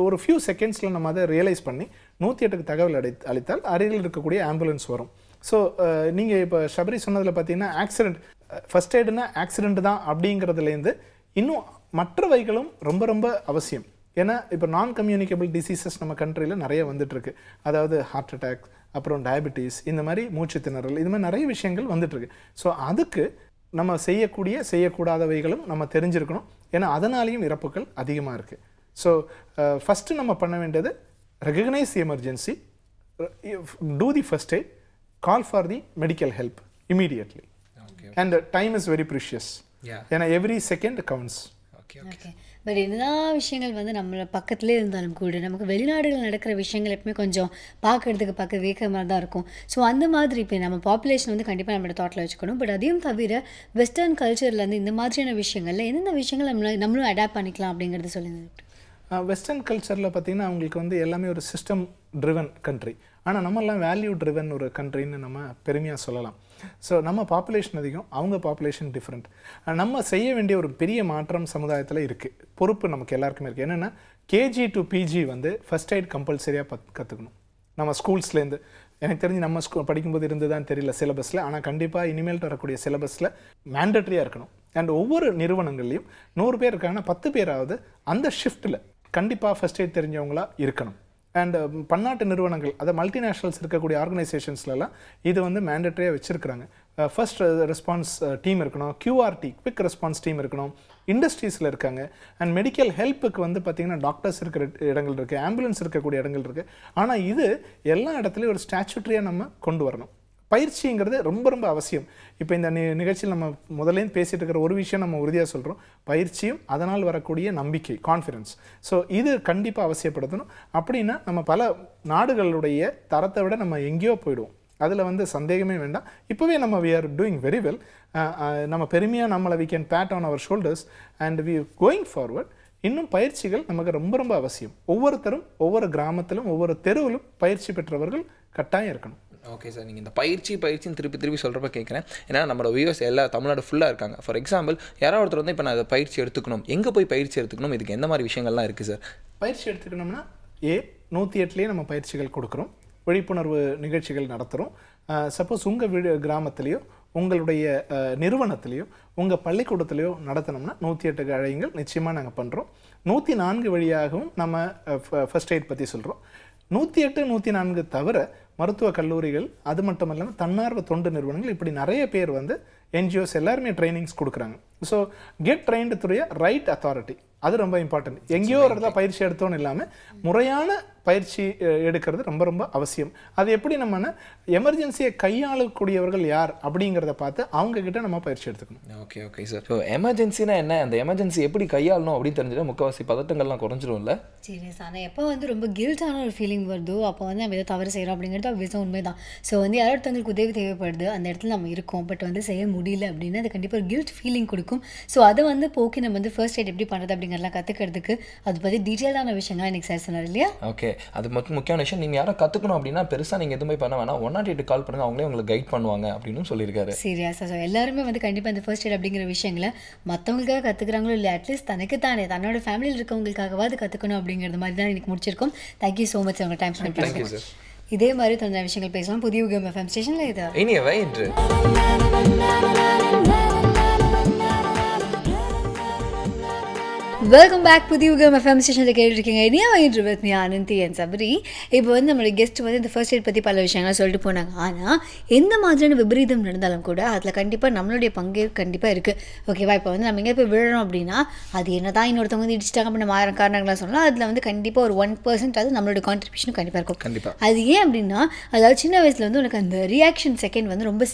[SPEAKER 6] ஒரு ஃபியூ செகண்ட்ஸில் நம்ம அதை ரியலைஸ் பண்ணி 108க்கு தகவல் அளித்தால் அருகில் இருக்கக்கூடிய ஆம்புலன்ஸ் வரும். ஸோ நீங்கள் இப்போ ஷபரி சொன்னதில் பார்த்தீங்கன்னா ஆக்சிடென்ட் ஃபர்ஸ்ட் எய்டுனா ஆக்சிடென்ட் தான் அப்படிங்கிறதுலேருந்து இன்னும் மற்றவைகளும் ரொம்ப ரொம்ப அவசியம். ஏன்னா இப்போ நான் கம்யூனிகபிள் டிசீசஸ் நம்ம கண்ட்ரியில் நிறைய வந்துட்டுருக்கு. அதாவது ஹார்ட் அட்டாக், அப்புறம் டயபெட்டிஸ், இந்த மாதிரி மூச்சு திணறல், இது மாதிரி நிறைய விஷயங்கள் வந்துட்டுருக்கு. ஸோ அதுக்கு நம்ம செய்யக்கூடாதவைகளும் நம்ம தெரிஞ்சிருக்கணும். ஏன்னா அதனாலேயும் இறப்புகள் அதிகமாக இருக்குது. ஸோ ஃபஸ்ட்டு நம்ம பண்ண வேண்டியது recognise the emergency, do the first aid, call for the medical help immediately. And time is very precious. ஏன்னா every second counts.
[SPEAKER 1] Okay, but எல்லா விஷயங்கள் வந்து நம்ம பக்கத்துலேயே இருந்தாலும் கூட நமக்கு வெளிநாடுகள் நடக்கிற விஷயங்கள் எப்பவுமே கொஞ்சம் பார்க்கறதுக்கு வேகமாக தான் இருக்கும். ஸோ அந்த மாதிரி இப்போ நம்ம பாப்புலேஷன் வந்து கண்டிப்பாக நம்மளோட தாட்டில் வச்சுக்கணும். பட் அதையும் தவிர வெஸ்டர்ன் கல்ச்சர்லேருந்து இந்த மாதிரியான விஷயங்களில் எந்தெந்த விஷயங்கள் நம்மளும் அடாப்ட் பண்ணிக்கலாம் அப்படிங்கிறது சொல்லுங்கள்.
[SPEAKER 6] வெஸ்டர்ன் கல்ச்சரில் பார்த்திங்கன்னா அவங்களுக்கு வந்து எல்லாமே ஒரு சிஸ்டம் ட்ரிவன் கண்ட்ரி. ஆனால் நம்மெல்லாம் வேல்யூ ட்ரிவன் ஒரு கண்ட்ரின்னு நம்ம பெருமையாக சொல்லலாம். ஸோ நம்ம பாப்புலேஷன் அதிகம், அவங்க பாப்புலேஷன் டிஃப்ரெண்ட். நம்ம செய்ய வேண்டிய ஒரு பெரிய மாற்றம் சமுதாயத்தில் இருக்குது. பொறுப்பு நமக்கு எல்லாருக்குமே இருக்குது. என்னென்னா கேஜி டு பிஜி வந்து ஃபஸ்ட் எய்ட் கம்பல்சரியாக கற்றுக்கணும். நம்ம ஸ்கூல்ஸ்லேருந்து எனக்கு தெரிஞ்சு நம்ம படிக்கும்போது இருந்துதான் தெரியல சிலபஸில், ஆனால் கண்டிப்பாக இனிமேல் வரக்கூடிய சிலபஸில் மேண்டட்ரியாக இருக்கணும். அண்ட் ஒவ்வொரு நிறுவனங்கள்லையும் 100 பேர் இருக்காங்கன்னா 10 பேராவது அந்த ஷிஃப்ட்டில் கண்டிப்பாக ஃபஸ்ட் எய்ட் தெரிஞ்சவங்களா இருக்கணும். அண்ட் பன்னாட்டு நிறுவனங்கள், அதை மல்டிநேஷ்னல்ஸ் இருக்கக்கூடிய ஆர்கனைசேஷன்ஸ்லாம் இது வந்து மேண்டட்ரியாக வச்சுருக்கிறாங்க. ஃபர்ஸ்ட் ரெஸ்பான்ஸ் டீம் இருக்கணும், QRT குவிக் ரெஸ்பான்ஸ் டீம் இருக்கணும், இண்டஸ்ட்ரீஸில் இருக்காங்க. அண்ட் மெடிக்கல் ஹெல்ப்புக்கு வந்து பார்த்திங்கன்னா டாக்டர்ஸ் இருக்கிற இடங்கள் இருக்குது, ஆம்புலன்ஸ் இருக்கக்கூடிய இடங்கள் இருக்குது. ஆனால் இது எல்லா இடத்துலையும் ஒரு ஸ்டாச்சுட்ரியாக நம்ம கொண்டு வரணும். பயிற்சிங்கிறது ரொம்ப ரொம்ப அவசியம். இப்போ இந்த நிகழ்ச்சியில் நம்ம முதலேருந்து பேசிகிட்டு இருக்கிற ஒரு விஷயம் நம்ம உறுதியாக சொல்கிறோம், பயிற்சியும் அதனால் வரக்கூடிய நம்பிக்கை, கான்ஃபிடென்ஸ். ஸோ இது கண்டிப்பாக அவசியப்படுத்தணும். அப்படின்னா நம்ம பல நாடுகளுடைய தரத்தை விட நம்ம எங்கேயோ போயிடுவோம். அதில் வந்து சந்தேகமே வேண்டாம். இப்போவே நம்ம we are doing very well. நம்ம பெருமையாக நம்மளை we can pat on our shoulders and we going forward. இன்னும் பயிற்சிகள் நமக்கு ரொம்ப ரொம்ப அவசியம். ஒவ்வொருத்தரும் ஒவ்வொரு கிராமத்திலும் ஒவ்வொரு தெருவிலும் பயிற்சி பெற்றவர்கள் கட்டாயம் இருக்கணும்.
[SPEAKER 2] ஓகே சார், நீங்கள் இந்த பயிற்சின்னு திருப்பி சொல்கிறப்ப கேட்குறேன். ஏன்னா நம்மளோட வியூவர்ஸ் எல்லா தமிழ்நாடு ஃபுல்லாக இருக்காங்க. ஃபார் எக்ஸாம்பிள் யாராவது ஒருத்தர் வந்து இப்போ நான் அதை பயிற்சி எடுத்துக்கணும், எங்கே போய் பயிற்சி எடுத்துக்கணும், இதுக்கு எந்த மாதிரி விஷயங்கள்லாம் இருக்குது சார்?
[SPEAKER 6] பயிற்சி எடுத்துக்கணும்னா 108லேயே நம்ம பயிற்சிகள் கொடுக்குறோம், விழிப்புணர்வு நிகழ்ச்சிகள் நடத்துகிறோம். சப்போஸ் உங்கள் கிராமத்துலேயோ உங்களுடைய நிறுவனத்திலேயோ உங்கள் பள்ளிக்கூடத்துலேயோ நடத்தினோம்னா 108க்கு அழையுங்கள், நிச்சயமாக நாங்கள் பண்ணுறோம். 104 வழியாகவும் நம்ம ஃபர்ஸ்ட் எய்ட் பற்றி சொல்கிறோம். 108, 104 தவிர மருத்துவக் கல்லூரிகள், அது மட்டும் இல்லாமல் தன்னார்வ தொண்டு நிறுவனங்கள், இப்படி நிறைய பேர் வந்து NGOs எல்லாருமே ட்ரைனிங்ஸ் கொடுக்குறாங்க. So get trained through right authority, அது ரொம்ப இம்பார்ட்டன்ட். எங்கேயோ ஒரு இடத்துல பயிற்சி எடுத்தோன்னு இல்லாமல் முறையான பயிற்சி எடுக்கிறது ரொம்ப ரொம்ப அவசியம். அது எப்படி நம்மனா எமர்ஜென்சியை கையாளக்கூடியவர்கள் யார் அப்படிங்கிறத பார்த்து அவங்க கிட்ட நம்ம பயிற்சி எடுத்துக்கணும்.
[SPEAKER 2] Okay sir. ஸோ எமர்ஜென்சினா என்ன, அந்த எமர்ஜென்சி எப்படி கையாளணும் அப்படின்னு தெரிஞ்சுட்டா முக்கவாசி பதட்டங்கள்லாம் குறைஞ்சிரும்ல?
[SPEAKER 1] சீரியஸ். ஆனால் எப்போ வந்து ரொம்ப கில்ட்டான ஒரு ஃபீலிங் வருதோ அப்போ வந்து நம்ம எதோ தவறு செய்கிறோம் அப்படிங்கிறது விஷயம் உண்மை தான். ஸோ வந்து யாரொருத்தவங்களுக்கு உதவி தேவைப்படுது, அந்த இடத்துல நம்ம இருக்கோம், பட் வந்து செய்ய முடியல அப்படின்னு அது கண்டிப்பாக ஒரு கில்ட் ஃபீலிங் கொடுக்கும். ஸோ அதை வந்து போக்கி நம்ம வந்து ஃபர்ஸ்ட் எய்ட் எப்படி பண்ணுறது அப்படிங்கிறலாம் கற்றுக்கிறதுக்கு அதை பற்றி டீட்டெயிலான விஷயங்கள்லாம் எனக்கு சார் சொன்னார் இல்லையா?
[SPEAKER 2] ஓகே, அது மட்டும் முக்கியமான விஷயம். நீங்கள் யாரும் கற்றுக்கணும் அப்படின்னா பெருசாக நீங்கள் எதுவுமே பண்ண வேணாம், 108 கால் பண்ணுங்கள், அவங்களே உங்களுக்கு கைட் பண்ணுவாங்க அப்படின்னு சொல்லியிருக்காரு.
[SPEAKER 1] சீரியஸாக. ஸோ எல்லாருமே வந்து கண்டிப்பாக இந்த ஃபர்ஸ்ட் எய்ட் அப்படிங்கிற விஷயங்களை மற்றவங்களுக்காக கற்றுக்குறாங்களோ இல்லை, அட்லீஸ்ட் தனக்கு தானே தன்னோட ஃபேமிலியில் இருக்கவங்களுக்காகவாது கற்றுக்கணும் அப்படிங்கிறது மாதிரி தான் எனக்கு முடிச்சிருக்கோம். தேங்க்யூ ஸோ மச் உங்கள் டைம் ஸ்பெண்ட் பண்ணுங்க. இதே மாதிரி தந்த விஷயங்கள் பேசலாம் புதிய யுகம் FM ஸ்டேஷனில். இது
[SPEAKER 2] இனியவை இன்று
[SPEAKER 1] வெல்கம் பேக். புதிய யுகம் FM ஸ்டேஷனில் கேட்டுருக்கீங்க. இனியா இன்று with me Anandhi and Sabari. இப்போ வந்து நம்மளுடைய கெஸ்ட் வந்து இந்த ஃபர்ஸ்ட் எய்ட் பற்றி பல விஷயங்கள்லாம் சொல்லிட்டு போனாங்க. ஆனால் எந்த மாதிரியான விபரீதம் நடந்தாலும் கூட அதில் கண்டிப்பாக நம்மளுடைய பங்கு கண்டிப்பாக இருக்குது. ஓகேவா? இப்போ வந்து நம்ம எங்கே போய் விழறோம் அப்படின்னா அது என்ன தான் இன்னொருத்தவங்க வந்து இடிச்சிட்டாங்க அப்படின்னு 1000 காரணங்களாக சொல்லலாம். அதில் வந்து கண்டிப்பாக ஒரு 1% அது நம்மளோட கான்ட்ரிபியூஷன் கண்டிப்பாக இருக்கும்.
[SPEAKER 2] கண்டிப்பாக.
[SPEAKER 1] அது ஏன் அப்படின்னா அதாவது சின்ன வயசில் வந்து உனக்கு அந்த ரியாக்ஷன் செகண்ட் வந்து ரொம்ப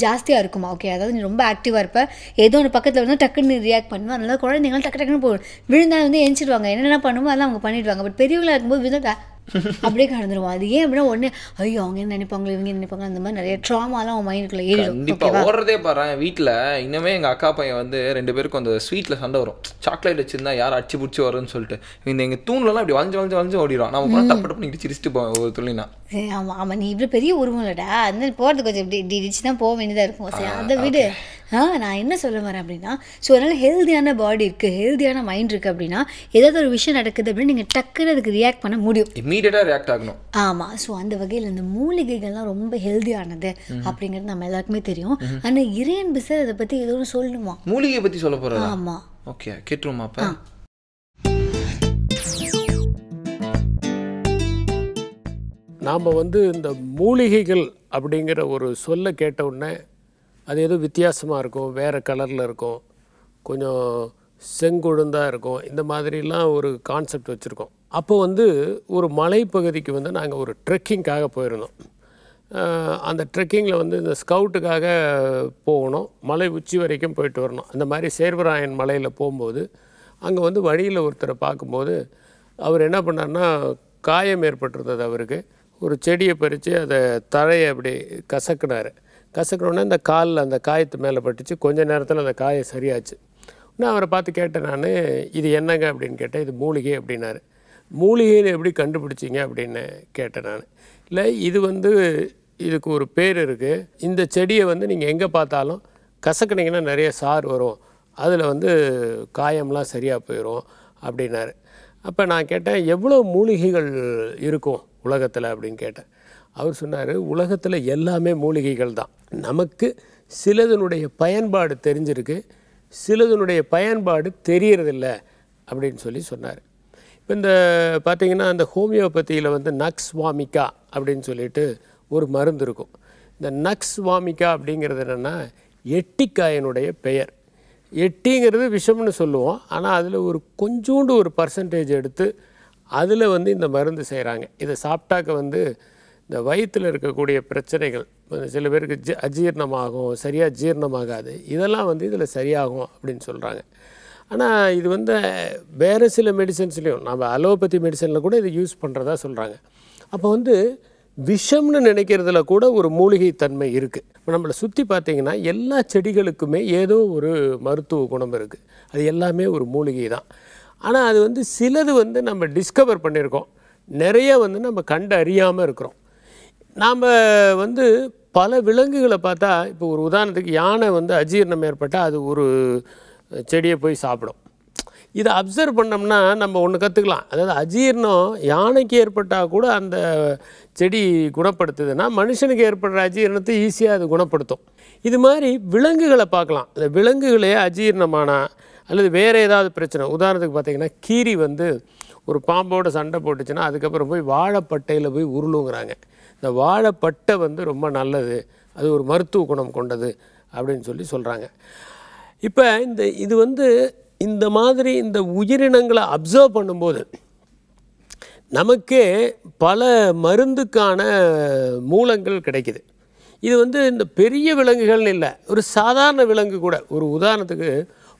[SPEAKER 1] ஜாஸ்தியாக இருக்குமா? ஓகே, அதாவது நீ ரொம்ப ஆக்டிவாக இருப்ப, ஏதோ ஒரு பக்கத்தில் வந்து டக்குன்னு ரியாக்ட் பண்ணுவோம். அதனால குழந்தைங்களும் டக்குன்னு போகும், விழுந்தால் வந்து எஞ்சிடுவாங்க, என்னென்ன பண்ணுமோ அதெல்லாம் அவங்க பண்ணிடுவாங்க. பட் பெரியவங்களாக இருக்கும்போது விழுந்தா அப்படியே கடந்துருவோம். அது ஏன் அப்படின்னா ஒன்று ஐயோ அவங்க என்ன நினைப்பாங்களோ இவங்க நினைப்பாங்க, அந்த மாதிரி நிறைய ட்ராமாலாம் அவன் மைண்டுக்குள்ளே ஏறிடும்.
[SPEAKER 2] கண்டிப்பாக ஓடுறதே பாரு. வீட்டில் இன்னமே எங்கள் அக்கா பையன் வந்து 2 பேருக்கும் அந்த ஸ்வீட்டில் சண்டை வரும். சாக்லேட் வச்சிருந்தா யார் அடிச்சு பிடிச்சி வரும்னு சொல்லிட்டு இந்த எங்கள் தூண்லலாம் இப்படி வளைஞ்சு ஓடிடும். நம்ம கூட டப்பு டப்புன்னு இடிச்சு இடிச்சுட்டு போவேன் ஒரு துளினா.
[SPEAKER 1] ஆமாம், நீ இவ்வளோ பெரிய உருவம் இல்லைடா, அந்த போகிறது கொஞ்சம் இப்படி இடிச்சு தான் போக வேண்டியதாக இருக்கும். சரி, அதை விடு. நான் என்ன சொல்ல வரேன் அப்படின்னா, ஸோ அதனால் ஹெல்த்தியான பாடி இருக்குது, ஹெல்த்தியான மைண்ட் இருக்குது அப்படின்னா ஏதாவது ஒரு விஷயம் நடக்குது அப்படின்னு நீங்கள் டக்குன்னு அதுக்கு ரியாக்ட் பண்ண முடியும்,
[SPEAKER 2] இமீடியட்டாக ரியாக்ட் ஆகணும்.
[SPEAKER 1] ஆமாம். ஸோ அந்த வகையில் இந்த மூலிகைகள்லாம் ரொம்ப ஹெல்த்தியானது அப்படிங்கிறது நம்ம எல்லாருக்குமே தெரியும். ஆனால் இறையன் பிசர் அதை பற்றி ஏதோ ஒன்று சொல்லணுமா?
[SPEAKER 2] மூலிகை பற்றி சொல்ல போகிறோம்.
[SPEAKER 1] ஆமாம்,
[SPEAKER 2] ஓகே, கேட்டுருமா? அப்போ
[SPEAKER 7] நாம் வந்து இந்த மூலிகைகள் அப்படிங்கிற ஒரு சொல்ல கேட்ட உடனே அது ஏதோ வித்தியாசமாக இருக்கும், வேறு கலரில் இருக்கும், கொஞ்சம் செங்குழுந்தாக இருக்கும், இந்த மாதிரிலாம் ஒரு கான்செப்ட் வச்சுருக்கோம். அப்போ வந்து ஒரு மலைப்பகுதிக்கு வந்து நாங்கள் ஒரு ட்ரெக்கிங்காக போயிருந்தோம். அந்த ட்ரெக்கிங்கில் வந்து இந்த ஸ்கவுட்டுக்காக போகணும், மலை உச்சி வரைக்கும் போயிட்டு வரணும். அந்த மாதிரி சேர்வராயன் மலையில் போகும்போது அங்கே வந்து வழியில் ஒருத்தரை பார்க்கும்போது அவர் என்ன பண்ணார்னா, காயம் ஏற்பட்டிருந்தது அவருக்கு. ஒரு செடியை பறித்து அதை தழையை அப்படி கசக்கினோடனே அந்த காலில் அந்த காயத்து மேலே பட்டுச்சு. கொஞ்ச நேரத்தில் அந்த காயம் சரியாச்சு. நான் அவரை பார்த்து கேட்டேன், நான் இது என்னங்க அப்படின்னு கேட்டேன். இது மூலிகை அப்படின்னாரு. மூலிகைன்னு எப்படி கண்டுபிடிச்சிங்க அப்படின்னு கேட்டேன் நான். இல்லை இது வந்து இதுக்கு ஒரு பேர் இருக்குது, இந்த செடியை வந்து நீங்கள் எங்கே பார்த்தாலும் கசக்குனிங்கன்னா நிறைய சாறு வரும், அதில் வந்து காயம்லாம் சரியாக போயிடும் அப்படின்னாரு. அப்போ நான் கேட்டேன் எவ்வளோ மூலிகைகள் இருக்கும் உலகத்தில் அப்படின்னு கேட்டேன். அவர் சொன்னார் உலகத்தில் எல்லாமே மூலிகைகள் தான், நமக்கு சிலதனுடைய பயன்பாடு தெரிஞ்சிருக்கு, சிலதனுடைய பயன்பாடு தெரியறதில்ல அப்படின்னு சொல்லி சொன்னார். இப்போ இந்த பார்த்திங்கன்னா அந்த ஹோமியோபதியில் வந்து நக்ஸ் வாமிகா அப்படின்னு சொல்லிட்டு ஒரு மருந்து இருக்கும். இந்த நக்ஸ் வாமிகா அப்படிங்கிறது என்னென்னா எட்டிக்காயனுடைய பெயர். எட்டிங்கிறது விஷம்னு சொல்லுவோம், ஆனால் அதில் ஒரு கொஞ்சோண்டு ஒரு பர்சன்டேஜ் எடுத்து அதில் வந்து இந்த மருந்து செய்கிறாங்க. இதை சாப்பிட்டாக்க வந்து இந்த வயிற்றில் இருக்கக்கூடிய பிரச்சனைகள், சில பேருக்கு அஜீரணமாகும், சரியாக ஜீரணமாகாது, இதெல்லாம் வந்து இதில் சரியாகும் அப்படின்னு சொல்கிறாங்க. ஆனால் இது வந்து வேறு சில மெடிசன்ஸ்லேயும், நம்ம அலோபதி மெடிசனில் கூட இதை யூஸ் பண்ணுறதா சொல்கிறாங்க. அப்போ வந்து விஷம்னு நினைக்கிறதுல கூட ஒரு மூலிகை தன்மை இருக்குது. இப்போ நம்மளை சுற்றி பார்த்திங்கன்னா எல்லா செடிகளுக்குமே ஏதோ ஒரு மருத்துவ குணம் இருக்குது, அது எல்லாமே ஒரு மூலிகை தான். ஆனால் அது வந்து சிலது வந்து நம்ம டிஸ்கவர் பண்ணியிருக்கோம், நிறைய வந்து நம்ம கண்டு அறியாமல் இருக்கிறோம். நாம் வந்து பல விலங்குகளை பார்த்தா, இப்போ ஒரு உதாரணத்துக்கு யானை வந்து அஜீரணம் ஏற்பட்டால் அது ஒரு செடியை போய் சாப்பிடும். இதை அப்சர்வ் பண்ணோம்னா நம்ம ஒன்று கற்றுக்கலாம். அதாவது அஜீரணம் யானைக்கு ஏற்பட்டால் கூட அந்த செடி குணப்படுத்துதுன்னா மனுஷனுக்கு ஏற்படுற அஜீரணத்தை ஈஸியாக அது குணப்படுத்தும். இது மாதிரி விலங்குகளை பார்க்கலாம். அந்த விலங்குகளே அஜீரணமானா அல்லது வேறு ஏதாவது பிரச்சனை, உதாரணத்துக்கு பார்த்திங்கன்னா கீரி வந்து ஒரு பாம்போடு சண்டை போட்டுச்சுன்னா அதுக்கப்புறம் போய் வாழைப்பட்டையில் போய் உருளுங்கிறாங்க. இந்த வாழைப்பட்டை வந்து ரொம்ப நல்லது, அது ஒரு மருத்துவ குணம் கொண்டது அப்படின்னு சொல்லி சொல்கிறாங்க. இப்போ இது வந்து இந்த மாதிரி இந்த உயிரினங்களை அப்சர்வ் பண்ணும்போது நமக்கே பல மருந்துக்கான மூலங்கள் கிடைக்குது. இது வந்து இந்த பெரிய விலங்குகள்னு இல்லை, ஒரு சாதாரண விலங்கு கூட. ஒரு உதாரணத்துக்கு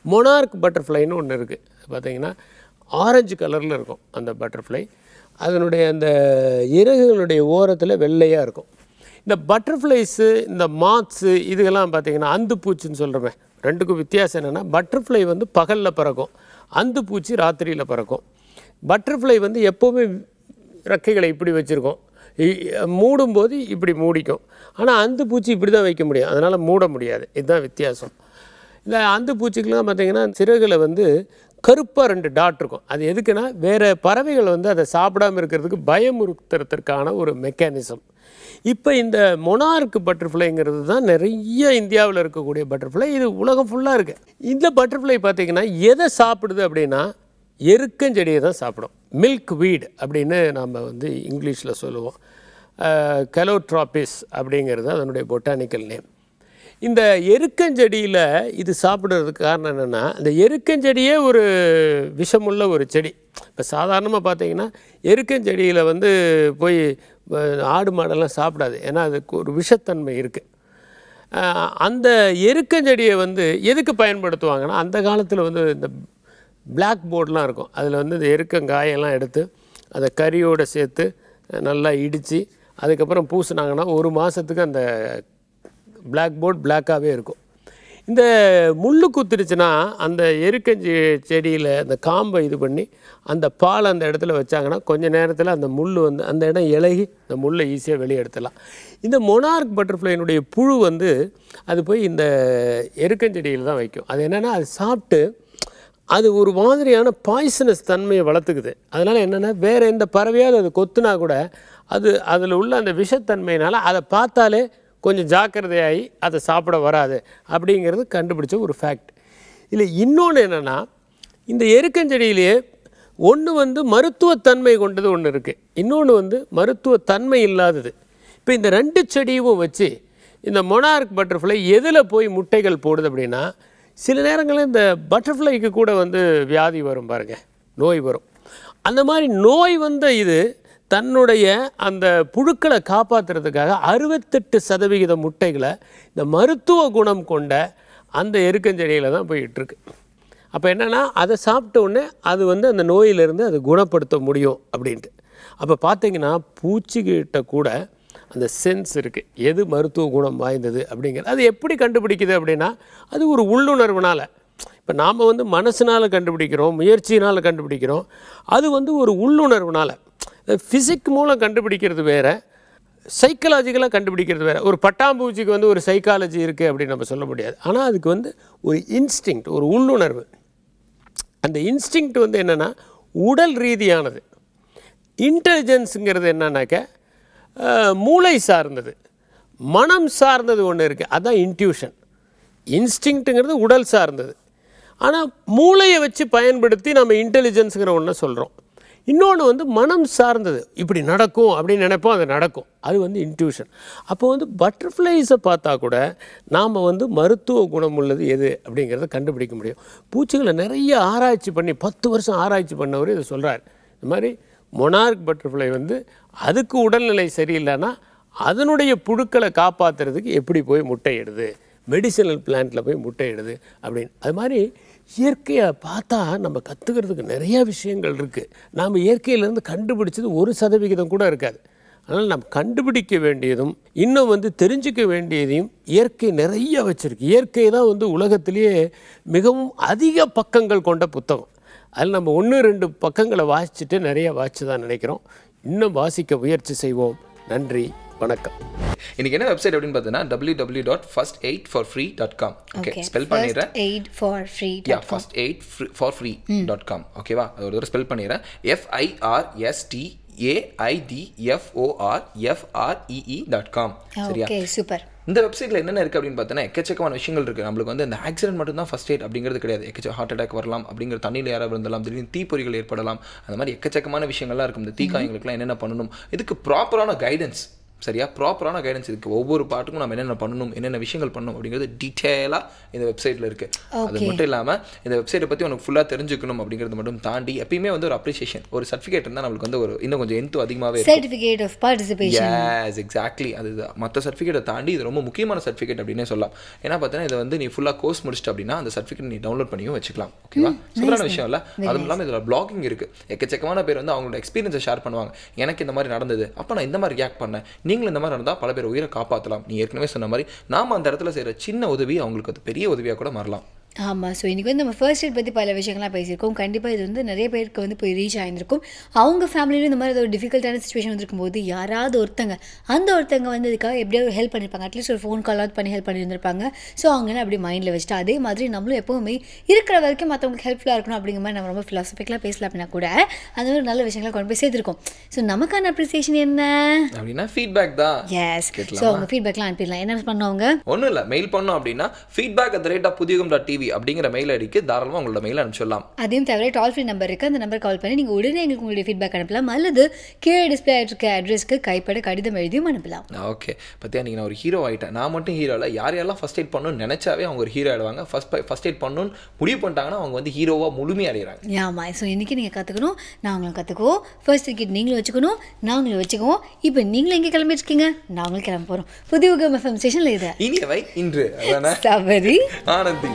[SPEAKER 7] மொனார்க் பட்டர்ஃப்ளைன்னு ஒன்று இருக்குது. பார்த்திங்கன்னா ஆரஞ்சு கலரில் இருக்கும் அந்த பட்டர்ஃப்ளை, அதனுடைய அந்த இறகுகளுடைய ஓரத்தில் வெள்ளையாக இருக்கும். இந்த பட்டர்ஃப்ளைஸு, இந்த மாத்ஸு, இதுக்கெல்லாம் பார்த்திங்கன்னா அந்து பூச்சின்னு சொல்கிறோமே, ரெண்டுக்கும் வித்தியாசம் என்னென்னா பட்டர்ஃப்ளை வந்து பகலில் பறக்கும், அந்து பூச்சி ராத்திரியில் பறக்கும். பட்டர்ஃப்ளை வந்து எப்போவுமே ரெக்கைகளை இப்படி வச்சுருக்கோம், மூடும்போது இப்படி மூடிக்கும். ஆனால் அந்து பூச்சி இப்படி தான் வைக்க முடியும், அதனால் மூட முடியாது. இதுதான் வித்தியாசம். இந்த அந்து பூச்சிக்கெலாம் பார்த்திங்கன்னா சிறகுல வந்து கருப்பாக 2 டாட் இருக்கும். அது எதுக்குன்னா வேறு பறவைகள் வந்து அதை சாப்பிடாமல் இருக்கிறதுக்கு பயமுறுத்துறதுக்கான ஒரு மெக்கானிசம். இப்போ இந்த மொனார்க் பட்டர்ஃப்ளைங்கிறது தான் நிறைய இந்தியாவில் இருக்கக்கூடிய பட்டர்ஃப்ளை, இது உலகம் ஃபுல்லாக இருக்குது. இந்த பட்டர்ஃப்ளை பார்த்திங்கன்னா எதை சாப்பிடுது அப்படின்னா எருக்கஞ்செடியை தான் சாப்பிடும். மில்க் வீட் அப்படின்னு நம்ம வந்து இங்கிலீஷில் சொல்லுவோம். கலோட்ராபிஸ் அப்படிங்கிறது அதனுடைய பொட்டானிக்கல் நேம். இந்த எருக்கஞ்செடியில் இது சாப்பிட்றதுக்கு காரணம் என்னென்னா, அந்த எருக்கஞ்செடியே ஒரு விஷமுள்ள ஒரு செடி. இப்போ சாதாரணமாக பார்த்திங்கன்னா எருக்கஞ்செடியில் வந்து போய் ஆடு மாடெல்லாம் சாப்பிடாது, ஏன்னா அதுக்கு ஒரு விஷத்தன்மை இருக்குது. அந்த எருக்கஞ்செடியை வந்து எதுக்கு பயன்படுத்துவாங்கன்னா, அந்த காலத்தில் வந்து இந்த பிளாக் போர்டெலாம் இருக்கும், அதில் வந்து இந்த எருக்கங்காயெல்லாம் எடுத்து அதை கறியோடு சேர்த்து நல்லா இடித்து அதுக்கப்புறம் பூசினாங்கன்னா 1 மாதத்துக்கு அந்த பிளாக் போர்ட் பிளாக்காகவே இருக்கும். இந்த முள் குத்துருச்சுன்னா அந்த செடியில் அந்த காம்பை இது பண்ணி அந்த பால் அந்த இடத்துல வச்சாங்கன்னா கொஞ்சம் நேரத்தில் அந்த முள் வந்து அந்த இடம் இலகி அந்த முள்ளை ஈஸியாக வெளியே எடுத்துடலாம். இந்த மொனார்க் பட்டர்ஃப்ளைனுடைய புழு வந்து அது போய் இந்த எருக்கஞ்செடியில் தான் வைக்கும். அது என்னென்னா அது சாப்பிட்டு அது ஒரு மாதிரியான பாய்சனஸ் தன்மையை வளர்த்துக்குது. அதனால் என்னென்னா வேறு எந்த பறவையாவது அது கொத்துனா கூட அது அதில் உள்ள அந்த விஷத்தன்மையினால் அதை பார்த்தாலே கொஞ்சம் ஜாக்கிரதையாகி அதை சாப்பிட வராது அப்படிங்கிறது கண்டுபிடிச்ச ஒரு ஃபேக்ட். இல்லை இன்னொன்று என்னென்னா, இந்த எருக்கஞ்செடியிலேயே ஒன்று வந்து மருத்துவத்தன்மை கொண்டது ஒன்று இருக்குது, இன்னொன்று வந்து மருத்துவத்தன்மை இல்லாதது. இப்போ இந்த 2 செடியும் வச்சு இந்த மொனார்க் பட்டர்ஃப்ளை எதில் போய் முட்டைகள் போடுது அப்படின்னா, சில நேரங்களில் இந்த பட்டர்ஃப்ளைக்கு கூட வந்து வியாதி வரும் பாருங்கள், நோய் வரும். அந்த மாதிரி நோய் வந்த இது தன்னுடைய அந்த புழுக்களை காப்பாற்றுறதுக்காக 68% முட்டைகளை இந்த மருத்துவ குணம் கொண்ட அந்த எருக்கஞ்செடியில் தான் போய் இட்டுருக்கு. அப்போ என்னென்னா அதை சாப்பிட்ட உடனே அது வந்து அந்த நோயிலிருந்து அதை குணப்படுத்த முடியும் அப்படின்ட்டு. அப்போ பார்த்திங்கன்னா பூச்சிக்கிட்ட கூட அந்த சென்ஸ் இருக்குது, எது மருத்துவ குணம் வாய்ந்தது அப்படிங்கிறது. அது எப்படி கண்டுபிடிக்குது அப்படின்னா, அது ஒரு உள்ளுணர்வுனால் இப்போ நாம் வந்து மனசுனால் கண்டுபிடிக்கிறோம், முயற்சினால் கண்டுபிடிக்கிறோம். அது வந்து ஒரு உள்ளுணர்வுனால் ஃபிசிக் மூலம் கண்டுபிடிக்கிறது வேறு, சைக்காலஜிக்கலாக கண்டுபிடிக்கிறது வேறு. ஒரு பட்டாம்பூச்சிக்கு வந்து ஒரு சைக்காலஜி இருக்குது அப்படின்னு நம்ம சொல்ல முடியாது. ஆனால் அதுக்கு வந்து ஒரு இன்ஸ்டிங்க்ட், ஒரு உள்ளுணர்வு. அந்த இன்ஸ்டிங்க்ட் வந்து என்னென்னா உடல் ரீதியானது. இன்டெலிஜென்ஸுங்கிறது என்னன்னாக்க மூளை சார்ந்தது, மனம் சார்ந்தது ஒன்று இருக்குது, அதுதான் இன்ட்யூஷன். இன்ஸ்டிங்க்ட்டுங்கிறது உடல் சார்ந்தது. ஆனால் மூளையை வச்சு பயன்படுத்தி நம்ம இன்டெலிஜென்ஸுங்கிற ஒன்றை சொல்கிறோம். இன்னொன்று வந்து மனம் சார்ந்தது, இப்படி நடக்கும் அப்படின்னு நினைப்போம், அது நடக்கும், அது வந்து இன்ட்யூஷன். அப்போ வந்து பட்டர்ஃப்ளைஸை பார்த்தா கூட நாம் வந்து மருத்துவ குணம் உள்ளது எது அப்படிங்கிறத கண்டுபிடிக்க முடியும். பூச்சிகளை நிறைய ஆராய்ச்சி பண்ணி 10 வருஷம் ஆராய்ச்சி பண்ணவர் இதை சொல்கிறார். இந்த மாதிரி மொனார்க் பட்டர்ஃப்ளை வந்து அதுக்கு உடல்நிலை சரியில்லைன்னா அதனுடைய புழுக்களை காப்பாற்றுறதுக்கு எப்படி போய் முட்டையிடுது, மெடிசினல் பிளான்ட்டில் போய் முட்டையிடுது அப்படின்னு. அது மாதிரி இயற்கையை பார்த்தா நம்ம கற்றுக்கிறதுக்கு நிறையா விஷயங்கள் இருக்குது. நாம் இயற்கையிலேருந்து கண்டுபிடிச்சது 1% கூட இருக்காது. அதனால் நம்ம கண்டுபிடிக்க வேண்டியதும் இன்னும் வந்து தெரிஞ்சிக்க வேண்டியதையும் இயற்கை நிறைய வச்சுருக்கு. இயற்கை தான் வந்து உலகத்திலேயே மிகவும் அதிக பக்கங்கள் கொண்ட புத்தகம். அதில் நம்ம 1-2 பக்கங்களை வாசிச்சுட்டு நிறைய வாசிச்சு தான் நினைக்கிறோம். இன்னும் வாசிக்க முயற்சி செய்வோம். நன்றி, வணக்கம்.
[SPEAKER 2] இன்னைக்கு என்ன வெப்சைட் அப்படின்னு பார்த்தீங்கன்னா www.firstaidforfree.com. ஓகே, ஸ்பெல் பண்ணிடுறேன். firstaidforfree.com. ஓகேவா? அது ஒரு தடவை ஸ்பெல் பண்ணிடுறேன். firstaidforfree.com. சரியா?
[SPEAKER 1] Okay, super.
[SPEAKER 2] இந்த வெப்சைட்டில் என்னென்ன இருக்குது அப்படின்னு பார்த்தீங்கன்னா எக்கச்சக்கமான விஷயங்கள் இருக்குது. நம்மளுக்கு வந்து இந்த ஆக்சிடென்ட் மட்டும் தான் ஃபர்ஸ்ட் எய்ட் அப்படிங்கிறது கிடையாது. ஹார்ட் அட்டாக் வரலாம், அப்படிங்கிற தண்ணியில் யாராவது விழுந்தலாம், திடீர்னு தீப்பொறிகள் ஏற்படலாம், அந்த மாதிரி எக்கச்சக்கமான விஷயங்கள்லாம் இருக்கும். இந்த தீக்காயங்களுக்குலாம் என்னென்ன பண்ணணும், இதுக்கு ப்ராப்பரான கைடன்ஸ், சரியா, ப்ராப்பரான கைடன்ஸ் இருக்குது. ஒவ்வொரு பாட்டுக்கும் நம்ம என்னென்ன பண்ணணும், என்னென்ன விஷயங்கள் பண்ணணும் அப்படிங்கிறது டீட்டெயிலாக இந்த வெப்சைட்டில் இருக்குது. அது மட்டும் இல்லாமல் இந்த வெப்சைட்டை பற்றி உனக்கு ஃபுல்லாக தெரிஞ்சுக்கணும் அப்படிங்கிறது மட்டும் தாண்டி எப்பயுமே வந்து ஒரு அப்ரிசியேஷன், ஒரு சர்டிஃபிகேட் இருந்தால் நம்மளுக்கு வந்து ஒரு இன்னும் கொஞ்சம் எந்த அதிகமாகவே
[SPEAKER 1] certificate of participation.
[SPEAKER 2] Yes, exactly. அது மற்ற சர்டிஃபிகேட்டை தாண்டி இது ரொம்ப முக்கியமான சர்டிஃபிகேட் அப்படின்னே சொல்லலாம். ஏன்னா பார்த்தீங்கன்னா இதை வந்து நீ ஃபுல்லாக கோர்ஸ் முடிச்சிட்டு அப்படின்னா அந்த சர்டிஃபிகேட் நீ டவுன்லோட் பண்ணியும் வச்சுக்கலாம். ஓகேவா? சூப்பரான விஷயம் இல்லை? அதுவும் இல்லாமல் இதில் பிளாகிங் இருக்குது. எக்கச்சக்கமான பேர் வந்து அவங்களோட எக்ஸ்பீரியன்ஸை ஷேர் பண்ணுவாங்க. எனக்கு இந்த மாதிரி நடந்தது, அப்போ நான் இந்த மாதிரி ரியாக்ட் பண்ணேன், நீங்களும் இந்த மாதிரி நடந்தால் பல பேர் உயிரை காப்பாற்றலாம். நீ ஏற்கனவே சொன்ன மாதிரி நாம அந்த இடத்துல செய்கிற சின்ன உதவி அவங்களுக்கு அது பெரிய உதவியாக கூட மாறலாம்.
[SPEAKER 1] ஆமாம். ஸோ இன்றைக்கி வந்து நம்ம ஃபர்ஸ்ட் எய்ட் பற்றி பல விஷயங்கள்லாம் பேசியிருக்கோம். கண்டிப்பாக இது வந்து நிறைய பேருக்கு வந்து போய் ரீச் ஆகியிருக்கும். அவங்க ஃபேமிலியிலும் இந்த மாதிரி ஒரு டிஃபிகல்ட்டான சுச்சுவேஷன் வந்துருக்கும்போது யாராவது ஒருத்தங்க வந்து இதுக்காக எப்படியாவது ஹெல்ப் பண்ணியிருப்பாங்க. அட்லீஸ்ட் ஒரு ஃபோன் காலாவது பண்ணி ஹெல்ப் பண்ணியிருந்திருப்பாங்க. ஸோ அவங்களாம் அப்படி மைண்டில் வச்சுட்டு அதே மாதிரி நம்மளும் எப்போவுமே இருக்கிற வரைக்கும் மற்றவங்களுக்கு ஹெல்ப்ஃபுல்லாக இருக்கணும் அப்படிங்கிற மாதிரி நம்ம ரொம்ப ஃபிலாசபிக்கலாக பேசல அப்படின்னா கூட அந்த மாதிரி நல்ல விஷயங்களை கொண்டு போய் சேர்த்துருக்கோம். ஸோ நமக்கான அப்ரிசியேஷன் என்ன அப்படின்னா
[SPEAKER 2] ஃபீட்பேக் தான்.
[SPEAKER 1] எஸ். ஸோ அவங்க ஃபீட்பேக்லாம் அனுப்பிடலாம். என்ன பண்ணுவாங்க?
[SPEAKER 2] ஒன்றும் இல்லை, மெயில் பண்ணோம் அப்படின்னா feedback@pudiyugam.tv அப்படிங்கிற மெயில் ஐடிக்கு தாராளமாக உங்களோட மெயில் அனுப்பிச்சிடலாம்.
[SPEAKER 1] அதையும் தவிர டால் ஃப்ரீ நம்பர் இருக்குது. அந்த நம்பர் கால் பண்ணி நீங்கள் உடனே எங்களுக்கு உங்களுடைய ஃபீட்பேக் அனுப்பலாம். அல்லது கீழே டிஸ்பிளே ஆகிட்டு அட்ரஸ்க்கு கைப்பட கடிதம் எழுதியும் அனுப்பலாம்.
[SPEAKER 2] ஓகே, பற்றியா நீங்கள் நான் ஒரு ஹீரோ ஆகிட்டேன். நான் மட்டும் ஹீரோ இல்லை, யாரெல்லாம் ஃபர்ஸ்ட் எய்ட் பண்ணணும்னு நினச்சாவே அவங்க ஒரு ஹீரோ ஆகிடுவாங்க. ஃபர்ஸ்ட் எய்ட் பண்ணணும்னு முடிவு பண்ணிட்டாங்கன்னா அவங்க வந்து ஹீரோவாக முழுமையாக அடைகிறாங்க.
[SPEAKER 1] ஆமாம். ஸோ இன்றைக்கி நீங்கள் கற்றுக்கணும், நாங்களும் கற்றுக்குவோம். ஃபர்ஸ்ட் கிட் நீங்களும் வச்சுக்கணும், நாங்களும் வச்சுக்குவோம். இப்போ நீங்களும் எங்கே கிளம்பிட்டுருக்கீங்க? நாங்களும் கிளம்ப போகிறோம். புதிய யுகம் FM ஸ்டேஷனில் இது
[SPEAKER 2] இனியவை இன்று
[SPEAKER 1] சபரி
[SPEAKER 2] ஆனந்தி.